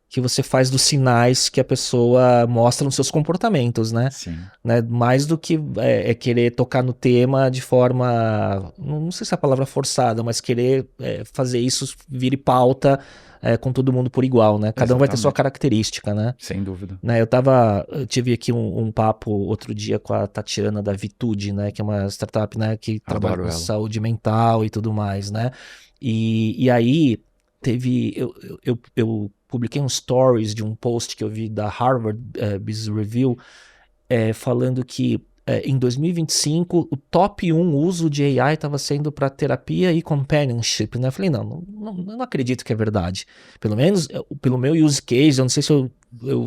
que você faz dos sinais que a pessoa mostra nos seus comportamentos, né? Sim. Né? Mais do que querer tocar no tema de forma, não sei se é a palavra forçada, mas querer fazer isso vire pauta com todo mundo por igual, né? Cada um vai ter sua característica, né? Sem dúvida. Né, eu tive aqui um papo outro dia com a Tatiana da Vitude, né? Que é uma startup, né? Que trabalha com saúde mental e tudo mais, né? E aí eu publiquei um stories de um post que eu vi da Harvard Business Review falando que em 2025 o top 1 uso de AI estava sendo para terapia e companionship, né? Eu falei, não acredito que é verdade. Pelo menos pelo meu use case, eu não sei se eu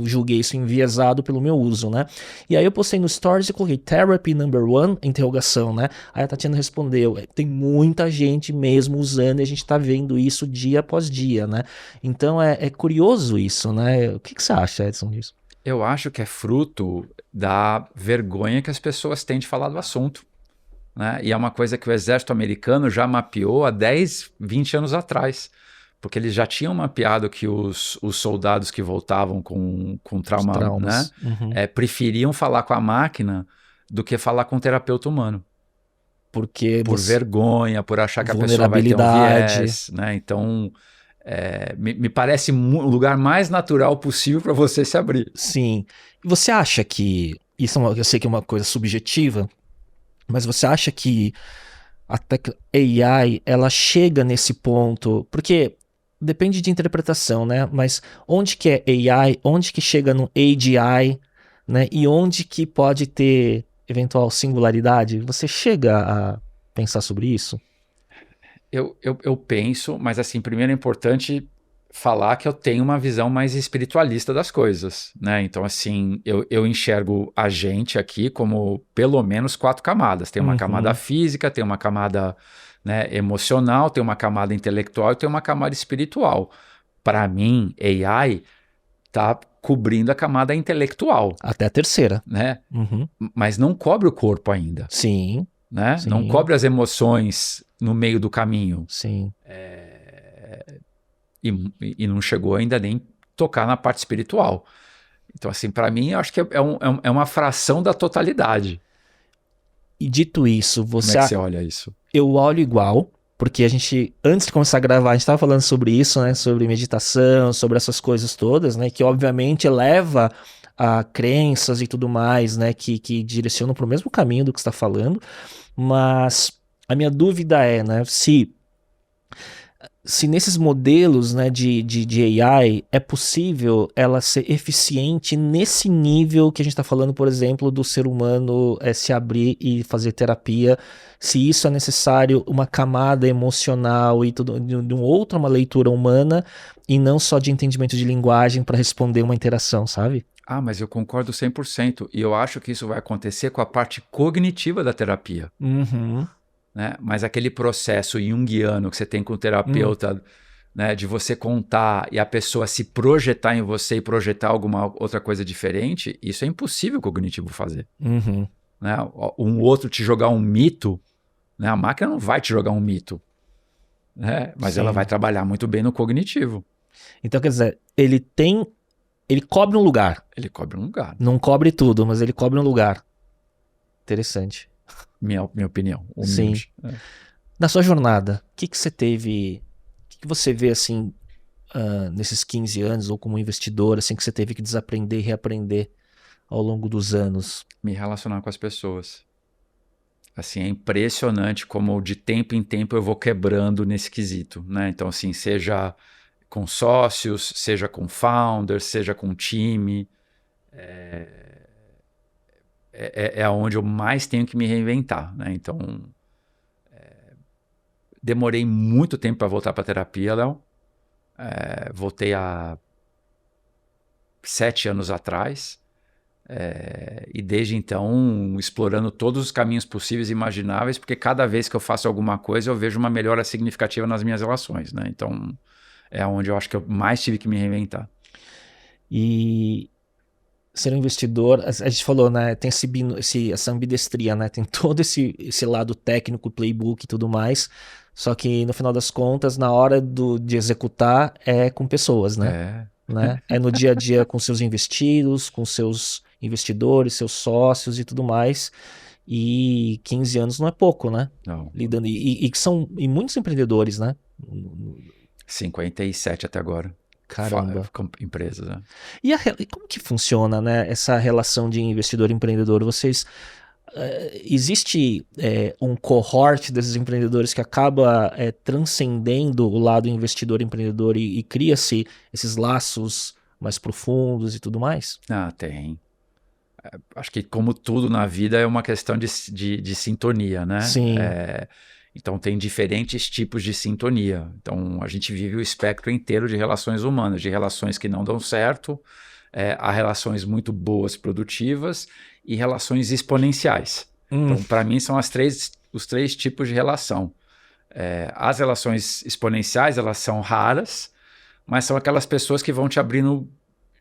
julguei isso enviesado pelo meu uso, né? E aí eu postei no stories e coloquei therapy number 1, interrogação, né? Aí a Tatiana respondeu, tem muita gente mesmo usando e a gente tá vendo isso dia após dia, né? Então é curioso isso, né? O que você acha, Edson, disso? Eu acho que é fruto da vergonha que as pessoas têm de falar do assunto, né? E é uma coisa que o exército americano já mapeou há 10, 20 anos atrás, porque eles já tinham mapeado que os soldados que voltavam com trauma, né? Preferiam falar com a máquina do que falar com o terapeuta humano. Porque por vergonha, por achar que a pessoa vai ter um viés, né? Então... me parece o lugar mais natural possível para você se abrir. Sim. E você acha que, isso eu sei que é uma coisa subjetiva, mas você acha que a AI, ela chega nesse ponto, porque depende de interpretação, né? Mas onde que é AI, onde que chega no AGI, né? E onde que pode ter eventual singularidade? Você chega a pensar sobre isso? Eu penso, mas assim, primeiro é importante falar que eu tenho uma visão mais espiritualista das coisas, né? Então, assim, eu enxergo a gente aqui como pelo menos 4 camadas. Tem uma camada física, tem uma camada, né, emocional, tem uma camada intelectual e tem uma camada espiritual. Para mim, AI tá cobrindo a camada intelectual. Até a terceira. Né? Mas não cobre o corpo ainda. Sim. Né? Sim. Não cobre as emoções no meio do caminho. Sim. E não chegou ainda nem tocar na parte espiritual. Então, assim, para mim, eu acho que é uma fração da totalidade. E dito isso, Como é que você olha isso? Eu olho igual, porque a gente, antes de começar a gravar, a gente estava falando sobre isso, né? Sobre meditação, sobre essas coisas todas, né? Que obviamente leva a crenças e tudo mais, né? Que direcionam para o mesmo caminho do que você está falando. Mas a minha dúvida é, né? Se nesses modelos, né, de AI é possível ela ser eficiente nesse nível que a gente está falando, por exemplo, do ser humano se abrir e fazer terapia, se isso é necessário uma camada emocional e tudo, de uma leitura humana e não só de entendimento de linguagem para responder uma interação, sabe? Ah, mas eu concordo 100%. E eu acho que isso vai acontecer com a parte cognitiva da terapia. Né? Mas aquele processo junguiano que você tem com o terapeuta, né, de você contar e a pessoa se projetar em você e projetar alguma outra coisa diferente, isso é impossível o cognitivo fazer. Né? Um outro te jogar um mito, né? A máquina não vai te jogar um mito. né? Mas Sim. ela vai trabalhar muito bem no cognitivo. Então, quer dizer, ele cobre um lugar. Ele cobre um lugar, Não cobre tudo, mas ele cobre um lugar. Interessante. minha opinião. Humilde. Na sua jornada, o que você teve, o que você vê assim, nesses 15 anos, ou como investidor, assim, que você teve que desaprender e reaprender ao longo dos anos? Me relacionar com as pessoas. Assim, é impressionante como de tempo em tempo eu vou quebrando nesse quesito, né? Então, assim, seja com sócios, seja com founders, seja com time, é onde eu mais tenho que me reinventar, né? Então, demorei muito tempo para voltar para terapia, Léo. Voltei há 7 anos atrás. E desde então explorando todos os caminhos possíveis e imagináveis, porque cada vez que eu faço alguma coisa eu vejo uma melhora significativa nas minhas relações, né? Então é onde eu acho que eu mais tive que me reinventar. E ser um investidor, a gente falou, né? Tem essa ambidestria, né? Tem todo esse lado técnico, playbook e tudo mais. Só que no final das contas, na hora de executar, é com pessoas, né? É no dia a dia com seus investidos, com seus investidores, seus sócios e tudo mais. E 15 anos não é pouco, né? Não. Lidando, e são muitos empreendedores, né? 57 até agora. Caramba. Empresas, né? E como que funciona, né, essa relação de investidor e empreendedor? Vocês... existe um cohort desses empreendedores que acaba transcendendo o lado investidor-empreendedor e cria-se esses laços mais profundos e tudo mais? Tem. Acho que como tudo na vida é uma questão de sintonia, né? Sim. Então tem diferentes tipos de sintonia. Então a gente vive o espectro inteiro de relações humanas, de relações que não dão certo, a relações muito boas, produtivas, e relações exponenciais. Então, para mim, são os três tipos de relação. As relações exponenciais, elas são raras, mas são aquelas pessoas que vão te abrindo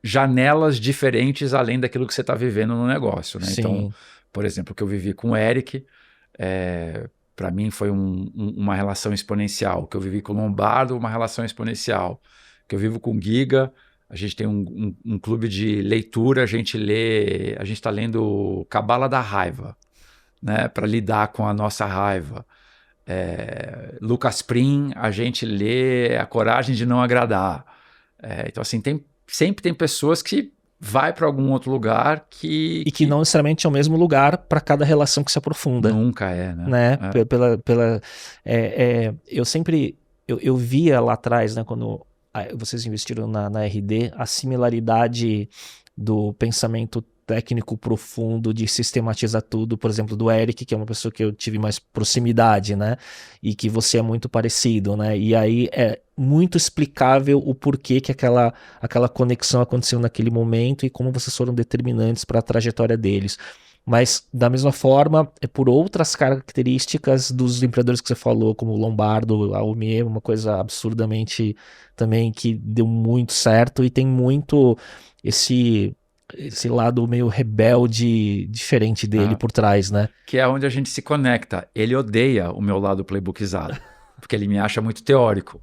janelas diferentes além daquilo que você está vivendo no negócio, né? Então, por exemplo, o que eu vivi com o Eric, para mim foi uma relação exponencial. O que eu vivi com o Lombardo, uma relação exponencial. O que eu vivo com o Giga, a gente tem um clube de leitura, a gente está lendo Cabala da Raiva, né, para lidar com a nossa raiva. Lucas Prim, a gente lê A Coragem de Não Agradar. Então, assim, sempre tem pessoas que vai para algum outro lugar que não necessariamente é o mesmo lugar para cada relação que se aprofunda. Nunca né? Eu sempre... Eu via lá atrás, né, quando vocês investiram na RD, a similaridade do pensamento técnico profundo de sistematizar tudo, por exemplo, do Eric, que é uma pessoa que eu tive mais proximidade, né, e que você é muito parecido, né, e aí é muito explicável o porquê que aquela conexão aconteceu naquele momento e como vocês foram determinantes para a trajetória deles. Mas, da mesma forma, é por outras características dos empreendedores que você falou, como o Lombardo, a UME, uma coisa absurdamente também que deu muito certo e tem muito esse lado meio rebelde diferente dele por trás, né? Que é onde a gente se conecta. Ele odeia o meu lado playbookizado, porque ele me acha muito teórico.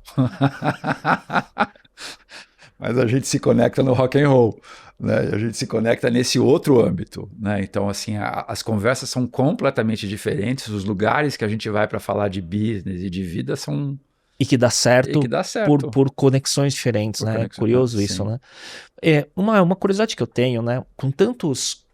Mas a gente se conecta no rock and roll, né? A gente se conecta nesse outro âmbito, né? Então, assim, as conversas são completamente diferentes, os lugares que a gente vai para falar de business e de vida são... E que dá certo, por conexões diferentes, né? É curioso isso, né? Uma curiosidade que eu tenho, né? Com tantos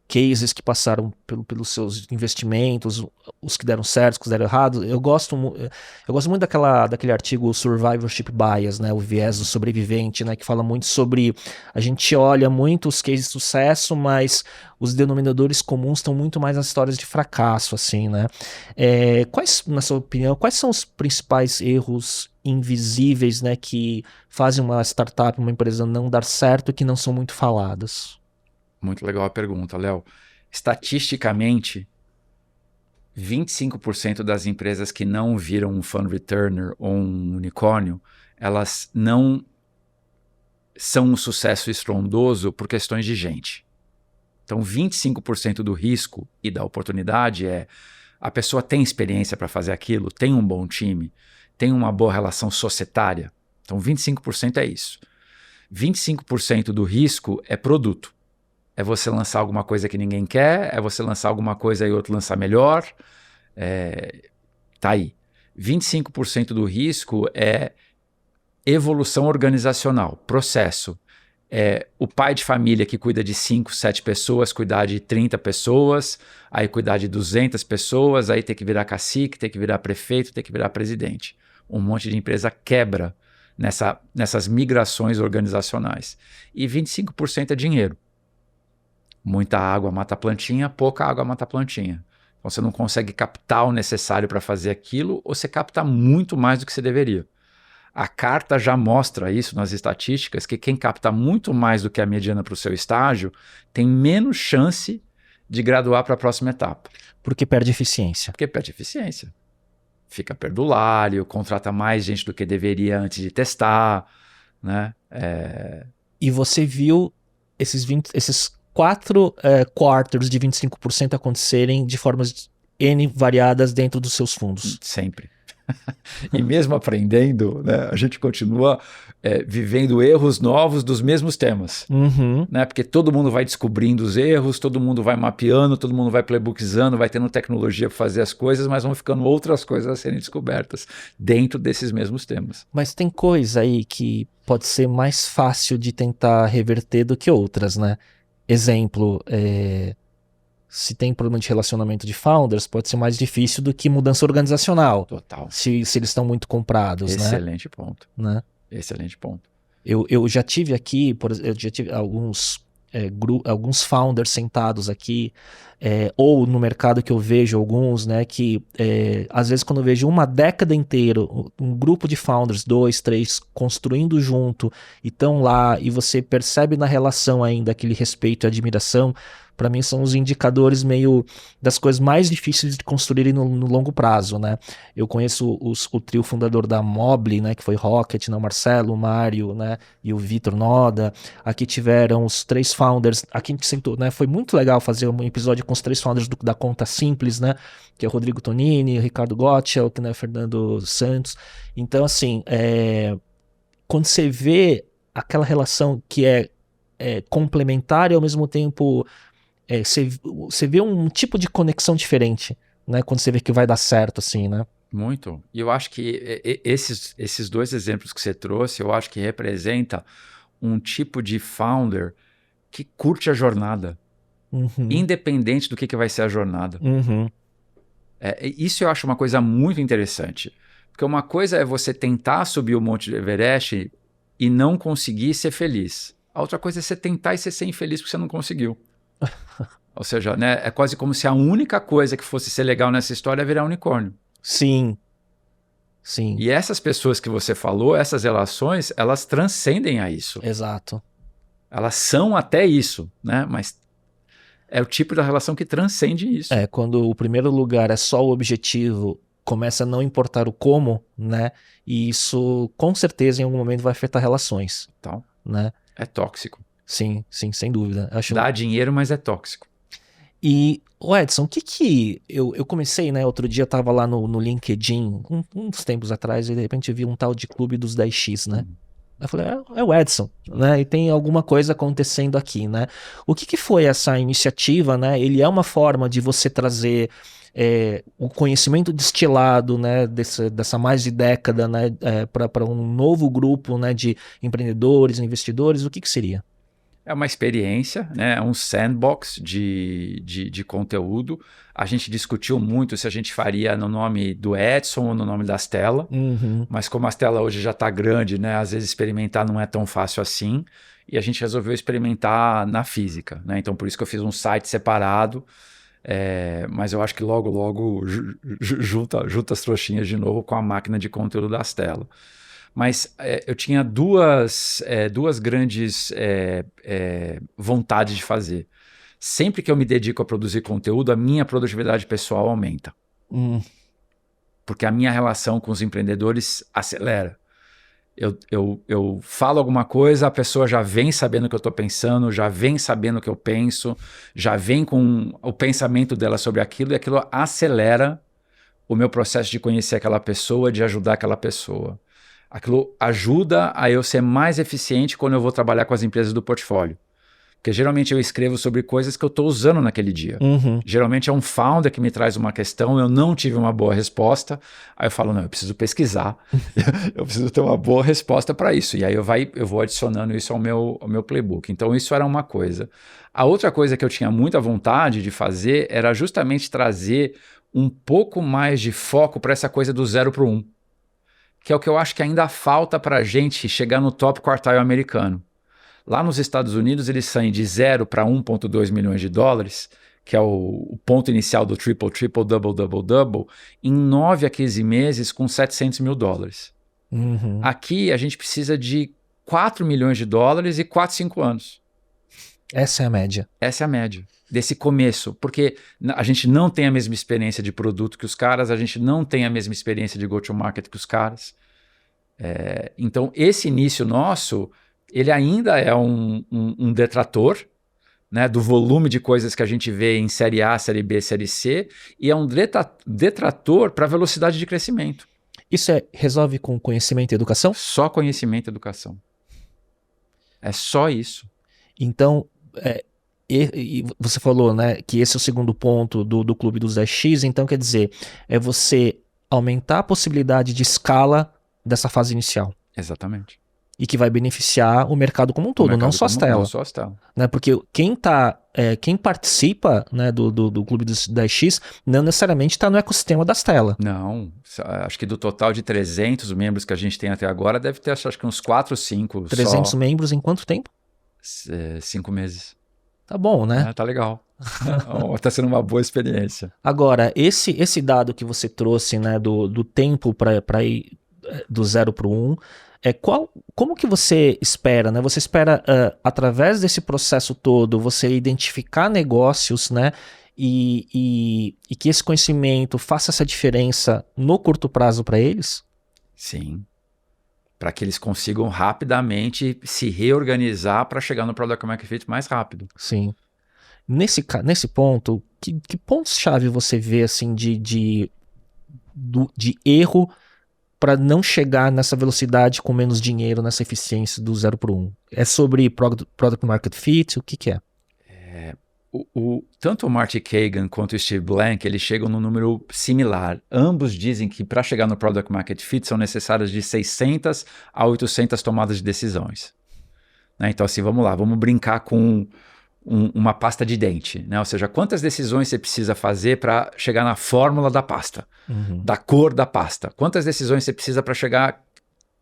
cases que passaram pelos seus investimentos, os que deram certo, os que deram errado, eu gosto muito daquele artigo Survivorship Bias, né? O viés do sobrevivente, né? Que fala muito sobre... A gente olha muito os cases de sucesso, mas os denominadores comuns estão muito mais nas histórias de fracasso, assim, né? Na sua opinião, quais são os principais erros invisíveis, né? Que fazem uma startup, uma empresa não dar certo e que não são muito faladas? Muito legal a pergunta, Léo. Estatisticamente, 25% das empresas que não viram um fund returner ou um unicórnio, elas não são um sucesso estrondoso por questões de gente. Então, 25% do risco e da oportunidade a pessoa tem experiência para fazer aquilo, tem um bom time, tem uma boa relação societária. Então 25% é isso. 25% do risco é produto. É você lançar alguma coisa que ninguém quer, é você lançar alguma coisa e outro lançar melhor. Tá aí. 25% do risco é evolução organizacional, processo. É o pai de família que cuida de 5, 7 pessoas, cuidar de 30 pessoas, aí cuidar de 200 pessoas, aí ter que virar cacique, ter que virar prefeito, ter que virar presidente. Um monte de empresa quebra nessas migrações organizacionais. E 25% é dinheiro. Muita água mata a plantinha, pouca água mata a plantinha. Então você não consegue captar o necessário para fazer aquilo, ou você capta muito mais do que você deveria. A carta já mostra isso nas estatísticas, que quem capta muito mais do que a mediana para o seu estágio tem menos chance de graduar para a próxima etapa. Porque perde eficiência. Porque perde eficiência. Fica perdulário, contrata mais gente do que deveria antes de testar, né? E você viu esses 4 quarters de 25% acontecerem de formas N variadas dentro dos seus fundos. Sempre. E mesmo aprendendo, né, a gente continua vivendo erros novos dos mesmos temas. Né, porque todo mundo vai descobrindo os erros, todo mundo vai mapeando, todo mundo vai playbookizando, vai tendo tecnologia para fazer as coisas, mas vão ficando outras coisas a serem descobertas dentro desses mesmos temas. Mas tem coisa aí que pode ser mais fácil de tentar reverter do que outras, né? Exemplo, se tem problema de relacionamento de founders, pode ser mais difícil do que mudança organizacional. Total. Se eles estão muito comprados, Excelente ponto. Né? Excelente ponto. Eu já tive aqui, eu já tive alguns founders sentados aqui, ou no mercado que eu vejo alguns, né, que às vezes quando eu vejo uma década inteira, um grupo de founders, 2, 3, construindo junto, e estão lá, e você percebe na relação ainda aquele respeito e admiração, para mim são os indicadores meio das coisas mais difíceis de construírem no longo prazo, né? Eu conheço o trio fundador da Mobly, né, que foi Rocket, né, o Marcelo, o Mário, né, e o Vitor Noda. Aqui tiveram os 3 founders, aqui a gente sentou, né, foi muito legal fazer um episódio com os 3 founders da Conta Simples, né, que é o Rodrigo Tonini, o Ricardo Gottschalk, né, o Fernando Santos. Então, assim, quando você vê aquela relação que é complementar e ao mesmo tempo você vê um tipo de conexão diferente, né? Quando você vê que vai dar certo, assim, né? Muito. E eu acho que esses 2 exemplos que você trouxe, eu acho que representa um tipo de founder que curte a jornada, independente do que vai ser a jornada. Isso eu acho uma coisa muito interessante. Porque uma coisa é você tentar subir o Monte Everest e não conseguir ser feliz. A outra coisa é você tentar e ser infeliz porque você não conseguiu. Ou seja, né, é quase como se a única coisa que fosse ser legal nessa história é virar unicórnio. Sim. Sim. E essas pessoas que você falou, essas relações, elas transcendem a isso. Exato. Elas são até isso, né? Mas é o tipo da relação que transcende isso. Quando o primeiro lugar é só o objetivo, começa a não importar o como, né? E isso, com certeza, em algum momento vai afetar relações. Então, né? É tóxico. Sim, sem dúvida. Dá dinheiro, mas é tóxico. E, Edson, o que eu comecei, né, outro dia eu tava lá no LinkedIn, uns tempos atrás, e de repente eu vi um tal de Clube dos 10X, né? Eu falei, é o Edson, né? E tem alguma coisa acontecendo aqui, né? O que foi essa iniciativa, né? Ele é uma forma de você trazer o conhecimento destilado, né, dessa mais de década, né, para um novo grupo, né, de empreendedores, investidores, o que seria? É uma experiência, né? Um sandbox de conteúdo. A gente discutiu muito se a gente faria no nome do Edson ou no nome da Astela, mas como a Astela hoje já está grande, né? Às vezes experimentar não é tão fácil assim, e a gente resolveu experimentar na física, né? Então por isso que eu fiz um site separado, mas eu acho que logo junta as trouxinhas de novo com a máquina de conteúdo da Astela. Mas eu tinha duas grandes vontades de fazer. Sempre que eu me dedico a produzir conteúdo, a minha produtividade pessoal aumenta. Porque a minha relação com os empreendedores acelera. Eu falo alguma coisa, a pessoa já vem sabendo o que eu estou pensando, já vem sabendo o que eu penso, já vem com o pensamento dela sobre aquilo, e aquilo acelera o meu processo de conhecer aquela pessoa, de ajudar aquela pessoa. Aquilo ajuda a eu ser mais eficiente quando eu vou trabalhar com as empresas do portfólio. Porque geralmente eu escrevo sobre coisas que eu estou usando naquele dia. Geralmente é um founder que me traz uma questão, eu não tive uma boa resposta, aí eu falo, não, eu preciso pesquisar, eu preciso ter uma boa resposta para isso. E aí eu vou adicionando isso ao meu playbook. Então isso era uma coisa. A outra coisa que eu tinha muita vontade de fazer era justamente trazer um pouco mais de foco para essa coisa do 0 para o 1. Que é o que eu acho que ainda falta para a gente chegar no top quartile americano. Lá nos Estados Unidos, eles saem de 0 para 1,2 milhões de dólares, que é o ponto inicial do triple, double, double, double, em 9 a 15 meses com 700 mil dólares. Aqui, a gente precisa de 4 milhões de dólares e 4, 5 anos. Essa é a média. Essa é a média desse começo, porque a gente não tem a mesma experiência de produto que os caras, a gente não tem a mesma experiência de go-to-market que os caras. Então, esse início nosso, ele ainda é um detrator, né, do volume de coisas que a gente vê em série A, série B, série C, e é um detrator para a velocidade de crescimento. Isso resolve com conhecimento e educação? Só conhecimento e educação. É só isso. Então, e você falou, né, que esse é o segundo ponto do Clube dos 10X, então quer dizer, é você aumentar a possibilidade de escala dessa fase inicial. Exatamente. E que vai beneficiar o mercado como um todo, não só as telas. Não só as telas. Né, porque quem participa, né, do Clube dos 10X não necessariamente está no ecossistema das telas. Não, acho que do total de 300 membros que a gente tem até agora, deve ter acho que uns 4 ou 5 300 membros em quanto tempo? 5 meses. Tá bom, né? Tá legal. Tá sendo uma boa experiência. Agora, esse dado que você trouxe, né, do tempo para ir do 0 para o 1, como que você espera, né? Você espera, através desse processo todo, você identificar negócios, né? E que esse conhecimento faça essa diferença no curto prazo para eles? Sim. Para que eles consigam rapidamente se reorganizar para chegar no Product Market Fit mais rápido. Sim. Nesse ponto, que pontos-chave você vê assim, de erro para não chegar nessa velocidade com menos dinheiro, nessa eficiência do 0 para 1? É sobre Product Market Fit? O que é? Tanto o Marty Kagan quanto o Steve Blank, eles chegam num número similar. Ambos dizem que para chegar no Product Market Fit são necessárias de 600 a 800 tomadas de decisões. Né? Então assim, vamos lá, vamos brincar com uma pasta de dente. Né? Ou seja, quantas decisões você precisa fazer para chegar na fórmula da pasta, da cor da pasta? Quantas decisões você precisa para chegar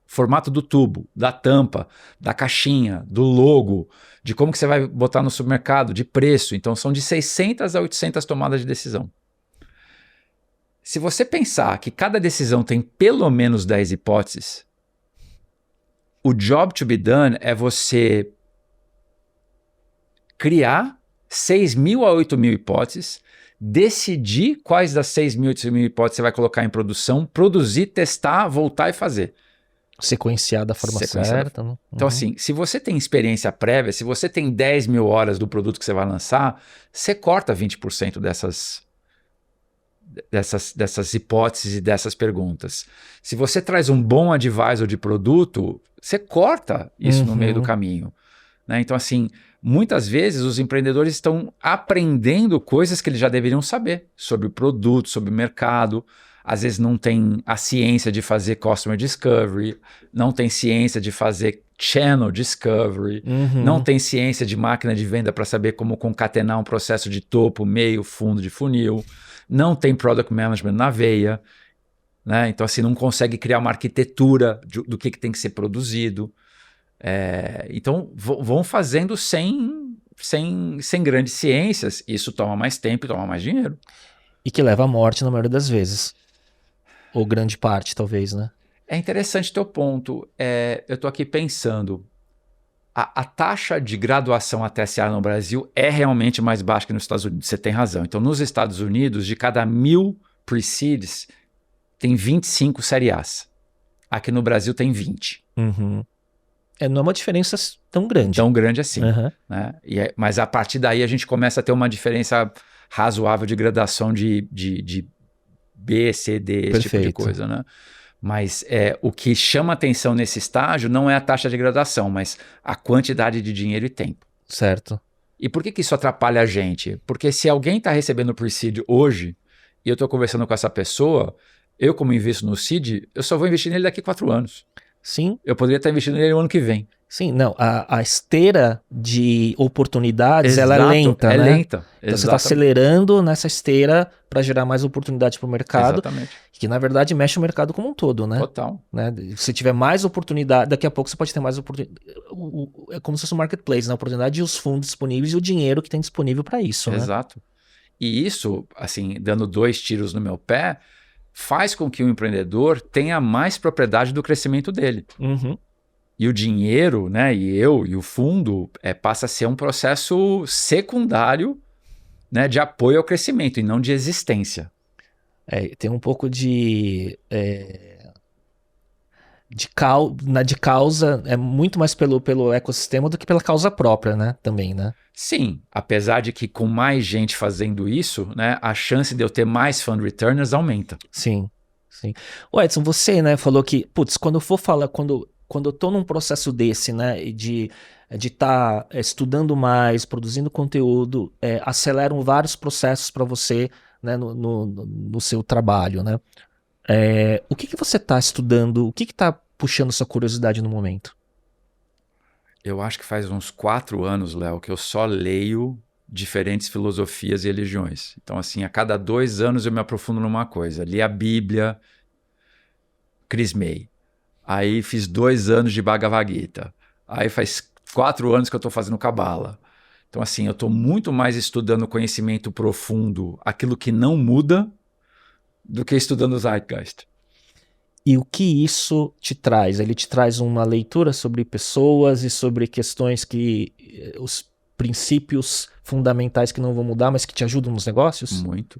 formato do tubo, da tampa, da caixinha, do logo, de como que você vai botar no supermercado, de preço. Então são de 600 a 800 tomadas de decisão. Se você pensar que cada decisão tem pelo menos 10 hipóteses, o job to be done é você criar 6.000 a 8.000 hipóteses, decidir quais das 6.000 a 8.000 hipóteses você vai colocar em produção, produzir, testar, voltar e fazer. Sequenciar da forma certa. Né? Então assim, se você tem experiência prévia, se você tem 10.000 horas do produto que você vai lançar, você corta 20% dessas hipóteses e dessas perguntas. Se você traz um bom advisor de produto, você corta isso no meio do caminho. Né? Então assim, muitas vezes os empreendedores estão aprendendo coisas que eles já deveriam saber sobre o produto, sobre o mercado. Às vezes não tem a ciência de fazer Customer Discovery, não tem ciência de fazer Channel Discovery, não tem ciência de máquina de venda para saber como concatenar um processo de topo, meio, fundo de funil, não tem Product Management na veia, né? Então assim, não consegue criar uma arquitetura do que tem que ser produzido. Então vão fazendo sem grandes ciências, isso toma mais tempo e toma mais dinheiro. E que leva à morte na maioria das vezes. Ou grande parte, talvez, né? É interessante teu ponto. Eu estou aqui pensando, a taxa de graduação até SA no Brasil é realmente mais baixa que nos Estados Unidos. Você tem razão. Então, nos Estados Unidos, de cada 1.000 pre-seeds, tem 25 série As. Aqui no Brasil tem 20. Não é uma diferença tão grande. Tão grande assim. Né? Mas a partir daí a gente começa a ter uma diferença razoável de graduação de B, C, D, esse tipo de Perfeito. coisa, né? Mas o que chama atenção nesse estágio não é a taxa de graduação, mas a quantidade de dinheiro e tempo. Certo. E por que isso atrapalha a gente? Porque se alguém está recebendo o Pre-Seed hoje e eu estou conversando com essa pessoa, eu como invisto no Seed, eu só vou investir nele daqui a 4 anos. Sim, Eu poderia estar investindo nele no ano que vem. sim. Não, a esteira de oportunidades, ela é Exato, lenta, é né? lenta. Então você está Exatamente. acelerando nessa esteira para gerar mais oportunidade para o mercado, Exatamente. que na verdade mexe o mercado como um todo, né? Total. Né? Se tiver mais oportunidade, daqui a pouco você pode ter mais oportunidade. É como se fosse um marketplace, né? A oportunidade e os fundos disponíveis e o dinheiro que tem disponível para isso, né? Exato. E isso, assim, dando 2 tiros no meu pé, faz com que o empreendedor tenha mais propriedade do crescimento dele. Uhum. E o dinheiro, né, e o fundo, passa a ser um processo secundário, né, de apoio ao crescimento e não de existência. Tem um pouco de causa, é muito mais pelo ecossistema do que pela causa própria, né? Também, né? Sim, apesar de que com mais gente fazendo isso, né, a chance de eu ter mais fund returners aumenta. Sim, sim. Ô Edson, você, né, falou que, putz, quando eu for falar, quando eu tô num processo desse, né, de estar estudando mais, produzindo conteúdo, aceleram vários processos para você, né, no seu trabalho, né? O que você está estudando? O que está puxando sua curiosidade no momento? Eu acho que faz uns 4 anos, Léo, que eu só leio diferentes filosofias e religiões. Então, assim, a cada 2 anos eu me aprofundo numa coisa. Li a Bíblia, crismei. Aí fiz 2 anos de Bhagavad Gita. Aí faz 4 anos que eu estou fazendo Cabala. Então, assim, eu estou muito mais estudando conhecimento profundo, aquilo que não muda, do que estudando o Zeitgeist. E o que isso te traz? Ele te traz uma leitura sobre pessoas e sobre questões os princípios fundamentais que não vão mudar, mas que te ajudam nos negócios? Muito.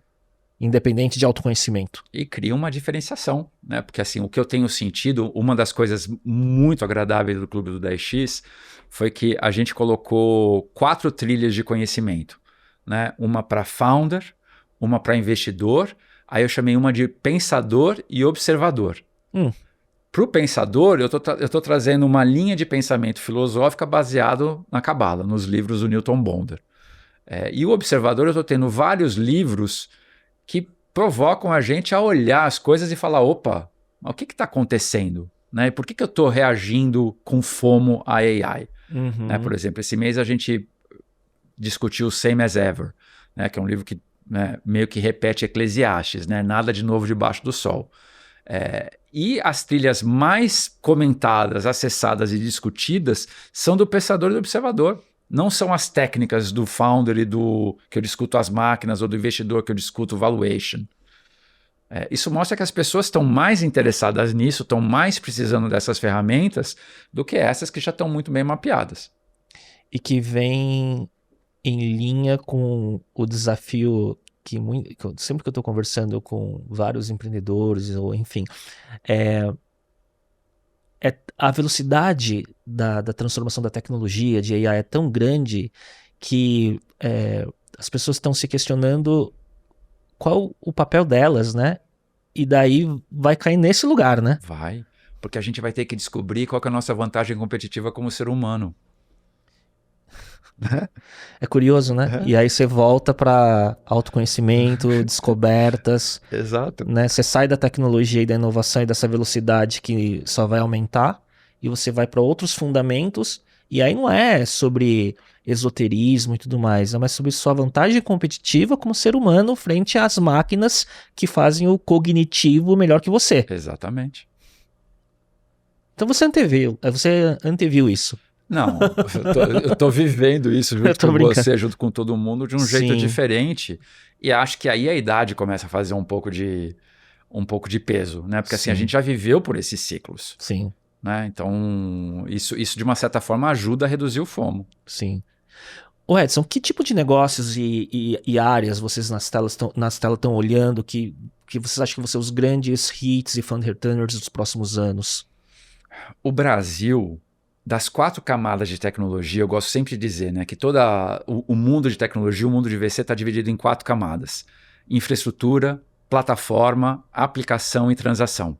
Independente de autoconhecimento. E cria uma diferenciação, né? Porque assim, o que eu tenho sentido, uma das coisas muito agradáveis do Clube do 10X foi que a gente colocou 4 trilhas de conhecimento, né? Uma para founder, uma para investidor, aí eu chamei uma de pensador e observador. Para o pensador, eu tô trazendo uma linha de pensamento filosófica baseado na Cabala, nos livros do Newton Bonder. E o observador, eu estou tendo vários livros que provocam a gente a olhar as coisas e falar, opa, mas o que está acontecendo? Né? Por que eu estou reagindo com FOMO à AI? Uhum. Né? Por exemplo, esse mês a gente discutiu Same as Ever, né? Que é um livro que, né, meio que repete Eclesiastes, né? Nada de novo debaixo do sol. E as trilhas mais comentadas, acessadas e discutidas são do pensador e do observador. Não são as técnicas do founder e que eu discuto as máquinas, ou do investidor que eu discuto valuation. Isso mostra que as pessoas estão mais interessadas nisso, estão mais precisando dessas ferramentas do que essas que já estão muito bem mapeadas. E que vem em linha com o desafio sempre que eu estou conversando com vários empreendedores, ou enfim, a velocidade da transformação da tecnologia, de AI, é tão grande que as pessoas estão se questionando qual o papel delas, né? E daí vai cair nesse lugar, né? Vai, porque a gente vai ter que descobrir qual que é a nossa vantagem competitiva como ser humano. É curioso, né? E aí você volta para autoconhecimento, descobertas. Exato. Né? Você sai da tecnologia e da inovação e dessa velocidade que só vai aumentar, e você vai para outros fundamentos, e aí não é sobre esoterismo e tudo mais, é mais sobre sua vantagem competitiva como ser humano frente às máquinas que fazem o cognitivo melhor que você. Exatamente. Então você anteviu isso. Não, eu tô vivendo isso junto com você, junto com todo mundo, de um jeito Sim. diferente. E acho que aí a idade começa a fazer um pouco de peso, né? Porque assim, a Sim. gente já viveu por esses ciclos, Sim, né? Então, isso de uma certa forma ajuda a reduzir o FOMO. sim. Ô Edson, que tipo de negócios e áreas vocês nas telas estão olhando que vocês acham que vão ser os grandes hits e fund returners dos próximos anos? O Brasil, das 4 camadas de tecnologia, eu gosto sempre de dizer, né, que todo o mundo de tecnologia, o mundo de VC está dividido em 4 camadas. Infraestrutura, plataforma, aplicação e transação.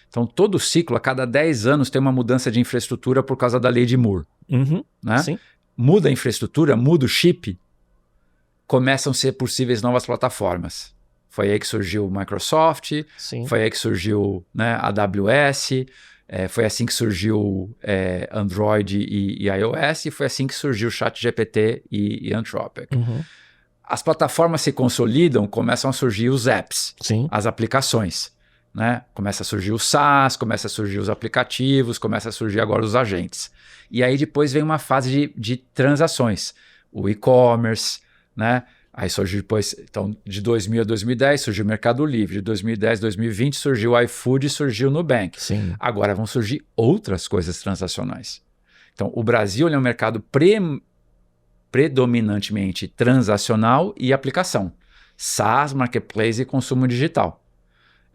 Então, todo ciclo, a cada 10 anos, tem uma mudança de infraestrutura por causa da lei de Moore. Né? Sim. Muda a infraestrutura, muda o chip, começam a ser possíveis novas plataformas. Foi aí que surgiu o Microsoft, Sim. foi aí que surgiu, né, a AWS, foi assim que surgiu Android e iOS, e foi assim que surgiu o ChatGPT e Anthropic. As plataformas se consolidam, começam a surgir os apps, Sim. as aplicações. Né? Começa a surgir o SaaS, começa a surgir os aplicativos, começa a surgir agora os agentes. E aí depois vem uma fase de transações, o e-commerce, né? Aí surgiu depois, então de 2000 a 2010 surgiu o Mercado Livre, de 2010 a 2020 surgiu o iFood e surgiu o Nubank. Sim. Agora vão surgir outras coisas transacionais. Então o Brasil é um mercado predominantemente transacional e aplicação, SaaS, marketplace e consumo digital.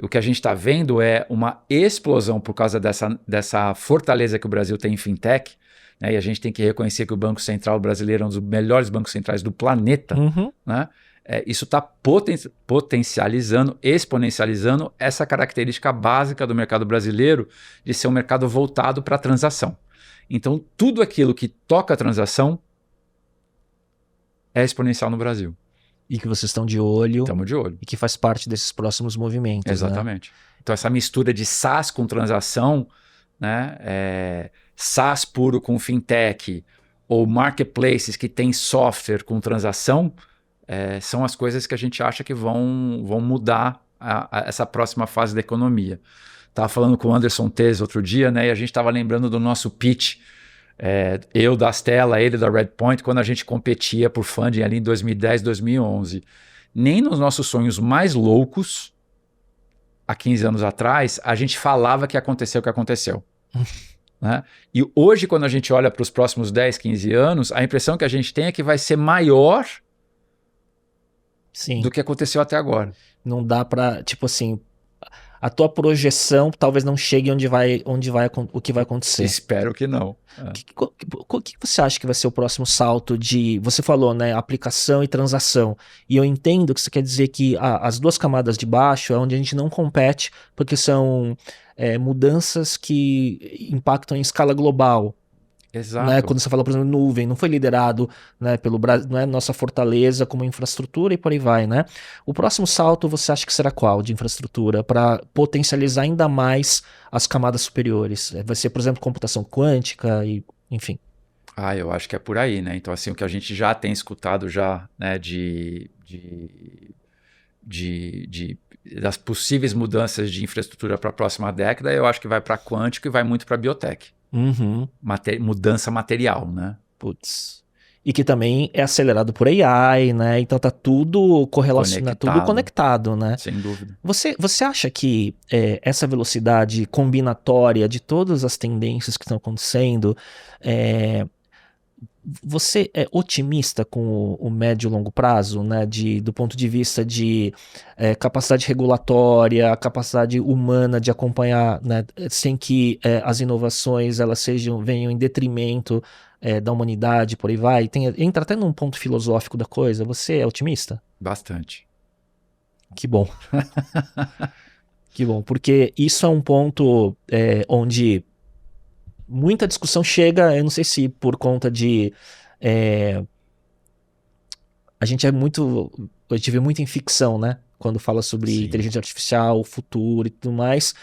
O que a gente está vendo é uma explosão por causa dessa fortaleza que o Brasil tem em fintech, né? E a gente tem que reconhecer que o Banco Central brasileiro é um dos melhores bancos centrais do planeta. Né? Isso está potencializando, exponencializando essa característica básica do mercado brasileiro de ser um mercado voltado para a transação. Então, tudo aquilo que toca a transação é exponencial no Brasil. E que vocês estão de olho. Estamos de olho. E que faz parte desses próximos movimentos. Exatamente. Né? Então, essa mistura de SaaS com transação, né, SaaS puro com fintech, ou marketplaces que tem software com transação, são as coisas que a gente acha que vão mudar essa próxima fase da economia. Estava falando com o Anderson Tez outro dia, né, e a gente estava lembrando do nosso pitch, eu da Astela, ele da Redpoint, quando a gente competia por funding ali em 2010, 2011. Nem nos nossos sonhos mais loucos, há 15 anos atrás, a gente falava que aconteceu o que aconteceu. Né? E hoje, quando a gente olha para os próximos 10, 15 anos, a impressão que a gente tem é que vai ser maior Sim. do que aconteceu até agora. Não dá para, tipo assim, a tua projeção talvez não chegue o que vai acontecer. Espero que não. O que você acha que vai ser o próximo salto de... Você falou, né? Aplicação e transação. E eu entendo que você quer dizer que as duas camadas de baixo é onde a gente não compete, porque são mudanças que impactam em escala global. Exato. Né? Quando você fala, por exemplo, nuvem, não foi liderado, né, pelo Brasil, não é nossa fortaleza como infraestrutura e por aí vai, né? O próximo salto você acha que será qual de infraestrutura para potencializar ainda mais as camadas superiores? Vai ser, por exemplo, computação quântica e, enfim. Eu acho que é por aí, né? Então, assim, o que a gente já tem escutado já, né, das possíveis mudanças de infraestrutura para a próxima década, eu acho que vai para quântico e vai muito para biotech. Mudança material, né? Putz. E que também é acelerado por AI, né? Então tá tudo correlacionado, tudo conectado, né? Sem dúvida. Você acha que essa velocidade combinatória de todas as tendências que estão acontecendo, você é otimista com o médio e longo prazo, né? Do ponto de vista de capacidade regulatória, capacidade humana de acompanhar, né? Sem que as inovações elas venham em detrimento da humanidade, por aí vai. Entra até num ponto filosófico da coisa. Você é otimista? Bastante. Que bom. Que bom, porque isso é um ponto onde muita discussão chega, eu não sei se por conta de... a gente vê muito em ficção, né? Quando fala sobre inteligência artificial, futuro e tudo mais,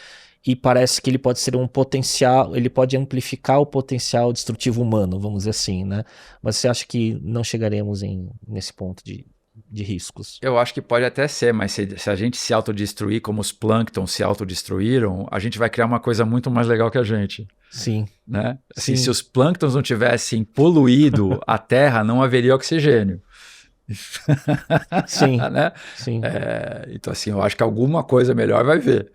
e parece que ele pode ser um potencial, ele pode amplificar o potencial destrutivo humano, vamos dizer assim, né? Mas você acha que não chegaremos nesse ponto de riscos? Eu acho que pode até ser, mas se a gente se autodestruir como os plânctons se autodestruíram, a gente vai criar uma coisa muito mais legal que a gente. Sim. Né? Assim, se os plânctons não tivessem poluído a Terra, não haveria oxigênio. Sim. Né? Sim. Então, assim, eu acho que alguma coisa melhor vai ver.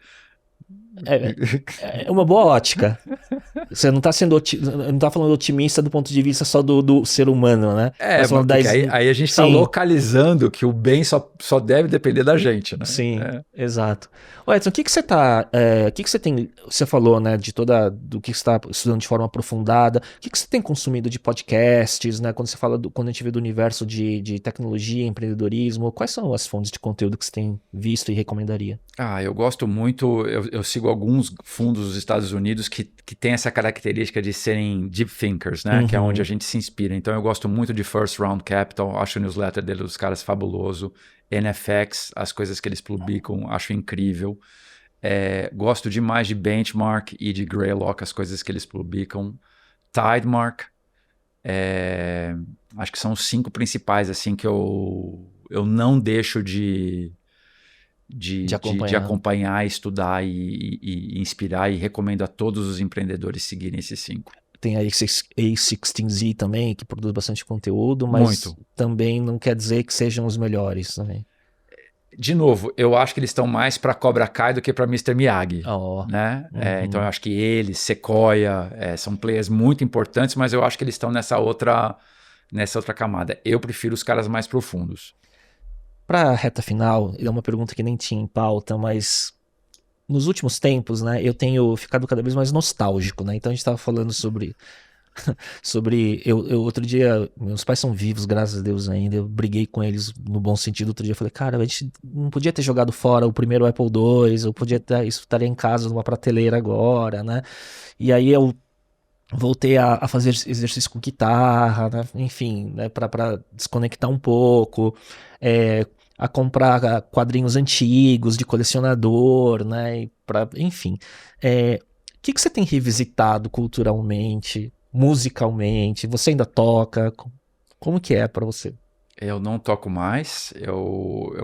É uma boa ótica. Você não tá não tá falando otimista do ponto de vista só do ser humano, né? É, Tá falando porque aí a gente tá Sim. localizando que o bem só deve depender da gente, né? Sim, É. exato. Ô Edson, o que que você tá, o que que você tem, você falou, né, do que você tá estudando de forma aprofundada, o que que você tem consumido de podcasts, né, quando você fala quando a gente vê do universo de tecnologia, empreendedorismo, quais são as fontes de conteúdo que você tem visto e recomendaria? Eu gosto muito, eu sigo alguns fundos dos Estados Unidos que têm essa característica de serem deep thinkers, né? Que é onde a gente se inspira. Então eu gosto muito de First Round Capital, acho o newsletter dos caras fabuloso. NFX, as coisas que eles publicam, acho incrível. Gosto demais de Benchmark e de Greylock, as coisas que eles publicam. Tidemark, acho que são os 5 principais, assim, que eu não deixo de acompanhar, estudar e inspirar, e recomendo a todos os empreendedores seguirem esses 5. Tem a A16Z também, que produz bastante conteúdo, mas Muito. também não quer dizer que sejam os melhores também. De novo, eu acho que eles estão mais para Cobra Kai do que para Mr. Miyagi. Né? Então eu acho que eles, Sequoia, são players muito importantes, mas eu acho que eles estão nessa outra camada. Eu prefiro os caras mais profundos. Para a reta final, é uma pergunta que nem tinha em pauta, mas nos últimos tempos, né, eu tenho ficado cada vez mais nostálgico, né? Então a gente estava falando sobre eu outro dia, meus pais são vivos, graças a Deus ainda, eu briguei com eles no bom sentido. Outro dia eu falei, cara, a gente não podia ter jogado fora o primeiro Apple II, eu podia ter, isso estaria em casa numa prateleira agora, né? E aí eu voltei a fazer exercício com guitarra, né? Enfim, né, para desconectar um pouco, a comprar quadrinhos antigos de colecionador, né? Enfim, o que você tem revisitado culturalmente, musicalmente? Você ainda toca? Como que é para você? Eu não toco mais.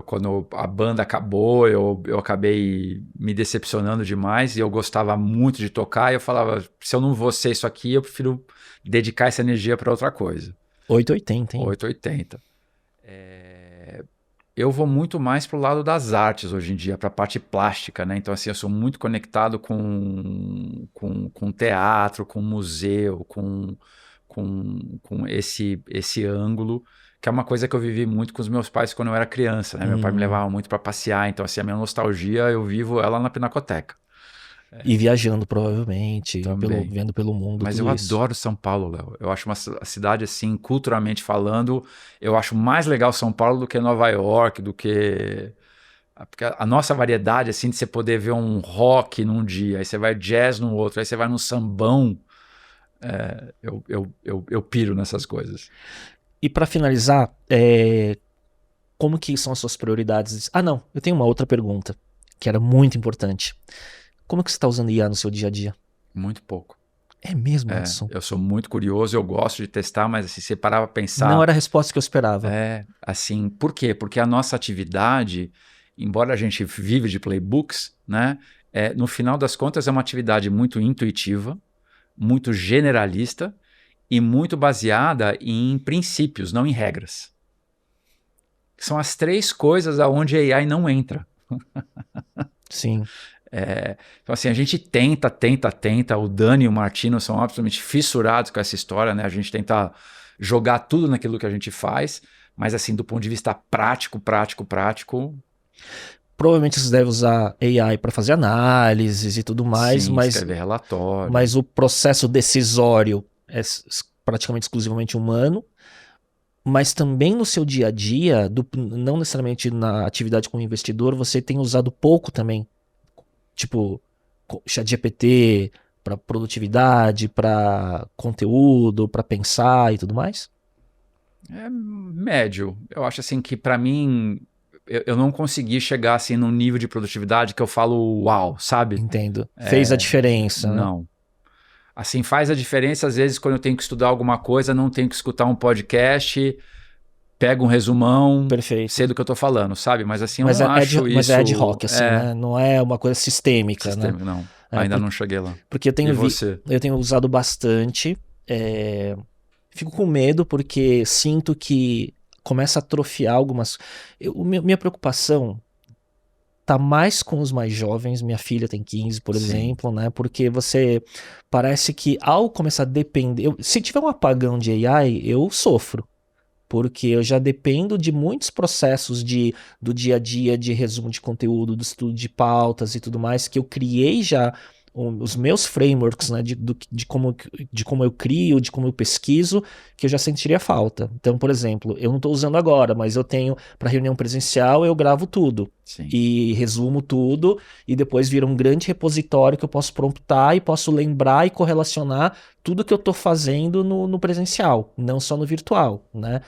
Quando a banda acabou, eu acabei me decepcionando demais, e eu gostava muito de tocar, e eu falava, se eu não vou ser isso aqui, eu prefiro dedicar essa energia para outra coisa. 880, hein? 880. Eu vou muito mais pro lado das artes hoje em dia, para a parte plástica, né? Então, assim, eu sou muito conectado com teatro, com museu, com esse ângulo, que é uma coisa que eu vivi muito com os meus pais quando eu era criança, né? Meu pai me levava muito para passear, então, assim, a minha nostalgia, eu vivo ela na Pinacoteca. E viajando, provavelmente, Também. vendo pelo mundo. Mas tudo eu isso. adoro São Paulo, Léo. Eu acho uma cidade, assim, culturalmente falando, eu acho mais legal São Paulo do que Nova York, do que... Porque a nossa variedade, assim, de você poder ver um rock num dia, aí você vai jazz no outro, aí você vai num sambão, eu piro nessas coisas. E para finalizar, como que são as suas prioridades? Ah, não, eu tenho uma outra pergunta, que era muito importante. Como que você está usando IA no seu dia a dia? Muito pouco. É mesmo, Edson? Eu sou muito curioso, eu gosto de testar, mas assim, você parar pra pensar... Não era a resposta que eu esperava. Assim, por quê? Porque a nossa atividade, embora a gente vive de playbooks, né? No final das contas é uma atividade muito intuitiva, muito generalista e muito baseada em princípios, não em regras. São as 3 coisas aonde a AI não entra. Sim. Então, assim, a gente tenta. O Dani e o Martino são absolutamente fissurados com essa história, né? A gente tenta jogar tudo naquilo que a gente faz, mas, assim, do ponto de vista prático. Provavelmente você deve usar AI para fazer análises e tudo mais, Sim, mas escrever relatório. Mas o processo decisório é praticamente exclusivamente humano. Mas também no seu dia a dia, não necessariamente na atividade como investidor, você tem usado pouco também. Tipo, ChatGPT para produtividade, para conteúdo, para pensar e tudo mais? Médio. Eu acho assim que para mim eu não consegui chegar assim num nível de produtividade que eu falo uau, sabe? Entendo. Fez a diferença, né? Não. Assim, faz a diferença às vezes quando eu tenho que estudar alguma coisa, não tenho que escutar um podcast, pego um resumão, Perfeito. sei do que eu tô falando, sabe? Mas assim, eu Mas não acho isso... Mas é ad hoc, assim, né? Não é uma coisa sistêmica, né? Não, ainda não cheguei lá. Porque eu tenho eu tenho usado bastante, fico com medo porque sinto que começa a atrofiar algumas... Minha preocupação tá mais com os mais jovens. Minha filha tem 15, por exemplo, né? Porque você parece que ao começar a depender, se tiver um apagão de AI, eu sofro. Porque eu já dependo de muitos processos do dia a dia, de resumo de conteúdo, do estudo de pautas e tudo mais, que eu criei já os meus frameworks, né, de como eu crio, de como eu pesquiso, que eu já sentiria falta. Então, por exemplo, eu não estou usando agora, mas eu tenho, para reunião presencial, eu gravo tudo. Sim. E resumo tudo, e depois vira um grande repositório que eu posso promptar e posso lembrar e correlacionar tudo que eu estou fazendo no presencial, não só no virtual, né?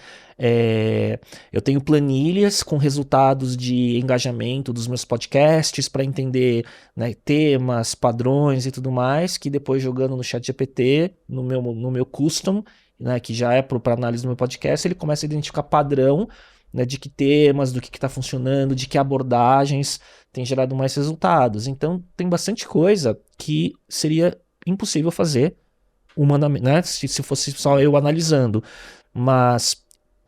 Eu tenho planilhas com resultados de engajamento dos meus podcasts para entender, né, temas, padrões e tudo mais, que depois jogando no ChatGPT, no meu custom, né, que já é para análise do meu podcast, ele começa a identificar padrão, né, de que temas, do que está funcionando, de que abordagens tem gerado mais resultados. Então tem bastante coisa que seria impossível fazer humanamente, né, se fosse só eu analisando, mas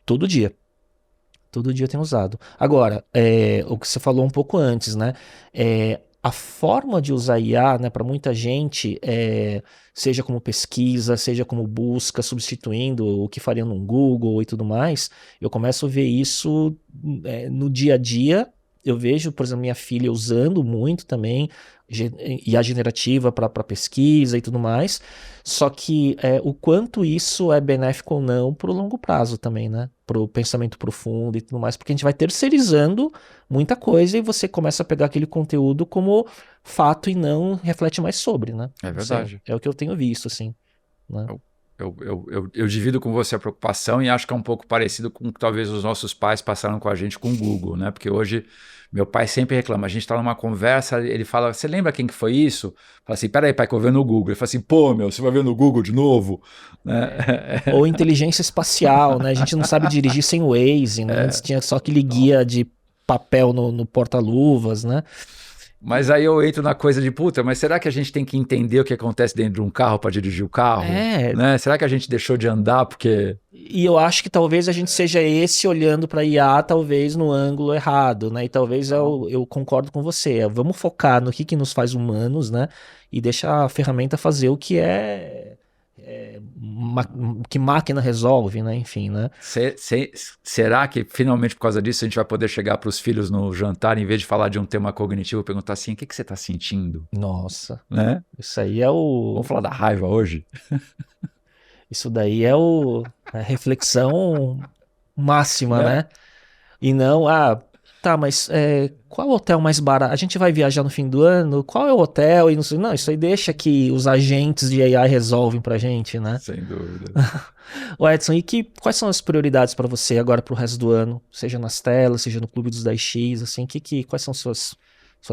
todo dia eu tenho usado. Agora, o que você falou um pouco antes, né, a forma de usar IA, né, para muita gente, seja como pesquisa, seja como busca, substituindo o que faria no Google e tudo mais, eu começo a ver isso no dia a dia. Eu vejo, por exemplo, minha filha usando muito também IA generativa para pesquisa e tudo mais, só que o quanto isso é benéfico ou não para o longo prazo também, né? Para o pensamento profundo e tudo mais, porque a gente vai terceirizando muita coisa e você começa a pegar aquele conteúdo como fato e não reflete mais sobre, né? É verdade. É o que eu tenho visto, assim, né? Eu divido com você a preocupação e acho que é um pouco parecido com o que talvez os nossos pais passaram com a gente com o Google, né? Porque hoje meu pai sempre reclama, a gente tá numa conversa, ele fala, você lembra quem que foi isso? Fala assim, peraí pai, que eu vou ver no Google. Ele fala assim, pô meu, você vai ver no Google de novo? Né? Ou inteligência espacial, né? A gente não sabe dirigir sem Waze, né? Antes tinha só aquele guia de papel no porta-luvas, né? Mas aí eu entro na coisa de, puta, mas será que a gente tem que entender o que acontece dentro de um carro para dirigir o carro? Né? Será que a gente deixou de andar porque... E eu acho que talvez a gente seja esse olhando para IA, talvez no ângulo errado, né? E talvez eu concordo com você. Vamos focar no que nos faz humanos, né? E deixar a ferramenta fazer o que que máquina resolve, né? Enfim, né? Será que finalmente por causa disso a gente vai poder chegar para os filhos no jantar, em vez de falar de um tema cognitivo, perguntar assim, o que você está sentindo? Nossa, né? Isso aí é o... Vamos falar da raiva hoje? Isso daí é a reflexão máxima, né? E não, tá, mas qual é o hotel mais barato? A gente vai viajar no fim do ano, qual é o hotel? E não, isso aí deixa que os agentes de AI resolvem pra gente, né? Sem dúvida. Ô Edson, quais são as prioridades para você agora pro resto do ano? Seja nas telas, seja no Clube dos 10X, assim, quais são suas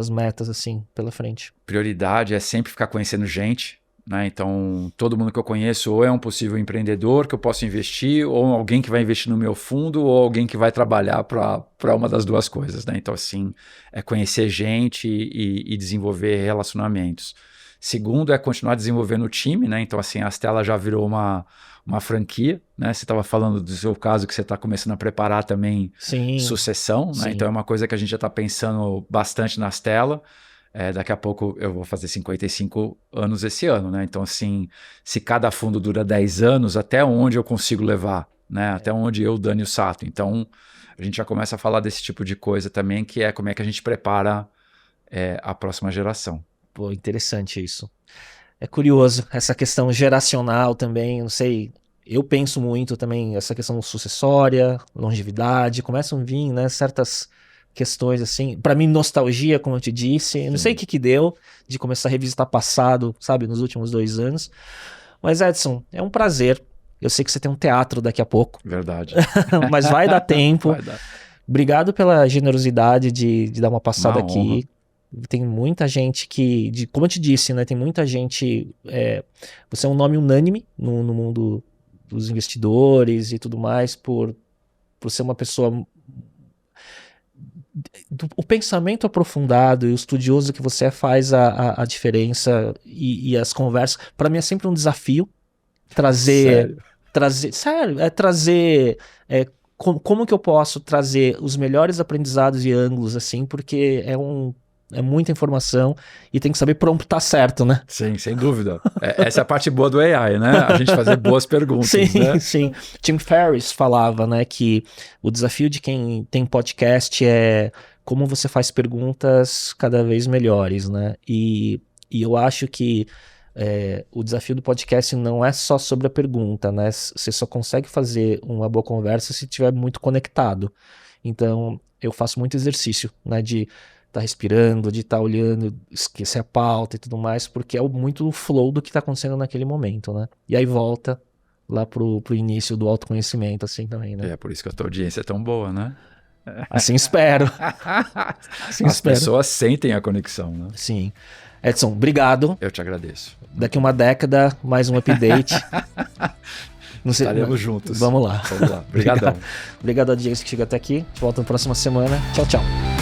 metas, assim, pela frente? Prioridade é sempre ficar conhecendo gente, né? Então, todo mundo que eu conheço ou é um possível empreendedor que eu posso investir, ou alguém que vai investir no meu fundo, ou alguém que vai trabalhar para uma das duas coisas, né? Então, assim, é conhecer gente e desenvolver relacionamentos. Segundo, é continuar desenvolvendo o time, né? Então, assim, a Stella já virou uma franquia, né? Você estava falando do seu caso que você está começando a preparar também sucessão, né? Então, é uma coisa que a gente já está pensando bastante na Stella. Daqui a pouco eu vou fazer 55 anos esse ano, né? Então, assim, se cada fundo dura 10 anos, até onde eu consigo levar, né? Até onde eu, Dani e o Sato. Então, a gente já começa a falar desse tipo de coisa também, que é como é que a gente prepara a próxima geração. Pô, interessante isso. É curioso, essa questão geracional também, não sei, eu penso muito também, essa questão sucessória, longevidade, começam a vir, né, certas questões assim, pra mim nostalgia, como eu te disse, eu não sei o que deu de começar a revisitar passado, sabe, nos últimos 2 anos, mas Edson, é um prazer, eu sei que você tem um teatro daqui a pouco. Verdade. Mas vai dar tempo. Vai dar. Obrigado pela generosidade de dar uma passada aqui. Honra. Tem muita gente como eu te disse, né, tem muita gente, você é um nome unânime no mundo dos investidores e tudo mais, por ser uma pessoa... O pensamento aprofundado e o estudioso que você faz a diferença e as conversas. Para mim é sempre um desafio trazer como que eu posso trazer os melhores aprendizados e ângulos, assim, porque é muita informação e tem que saber promptar certo, né? Sim, sem dúvida. Essa é a parte boa do AI, né? A gente fazer boas perguntas, Sim, né? sim. Tim Ferriss falava, né, que o desafio de quem tem podcast é como você faz perguntas cada vez melhores, né? E eu acho que o desafio do podcast não é só sobre a pergunta, né? Você só consegue fazer uma boa conversa se estiver muito conectado. Então, eu faço muito exercício, né, de tá respirando, de estar olhando, esquecer a pauta e tudo mais, porque é muito o flow do que tá acontecendo naquele momento, né? E aí volta lá pro início do autoconhecimento, assim, também, né? É por isso que a tua audiência é tão boa, né? Assim espero. Assim As espero. pessoas sentem a conexão, né? Sim. Edson, obrigado. Eu te agradeço. Daqui uma década, mais um update. Não sei, Estaremos juntos. Vamos lá. Vamos lá. Obrigadão. Obrigado a audiência que chegou até aqui. A gente volta na próxima semana. Tchau, tchau.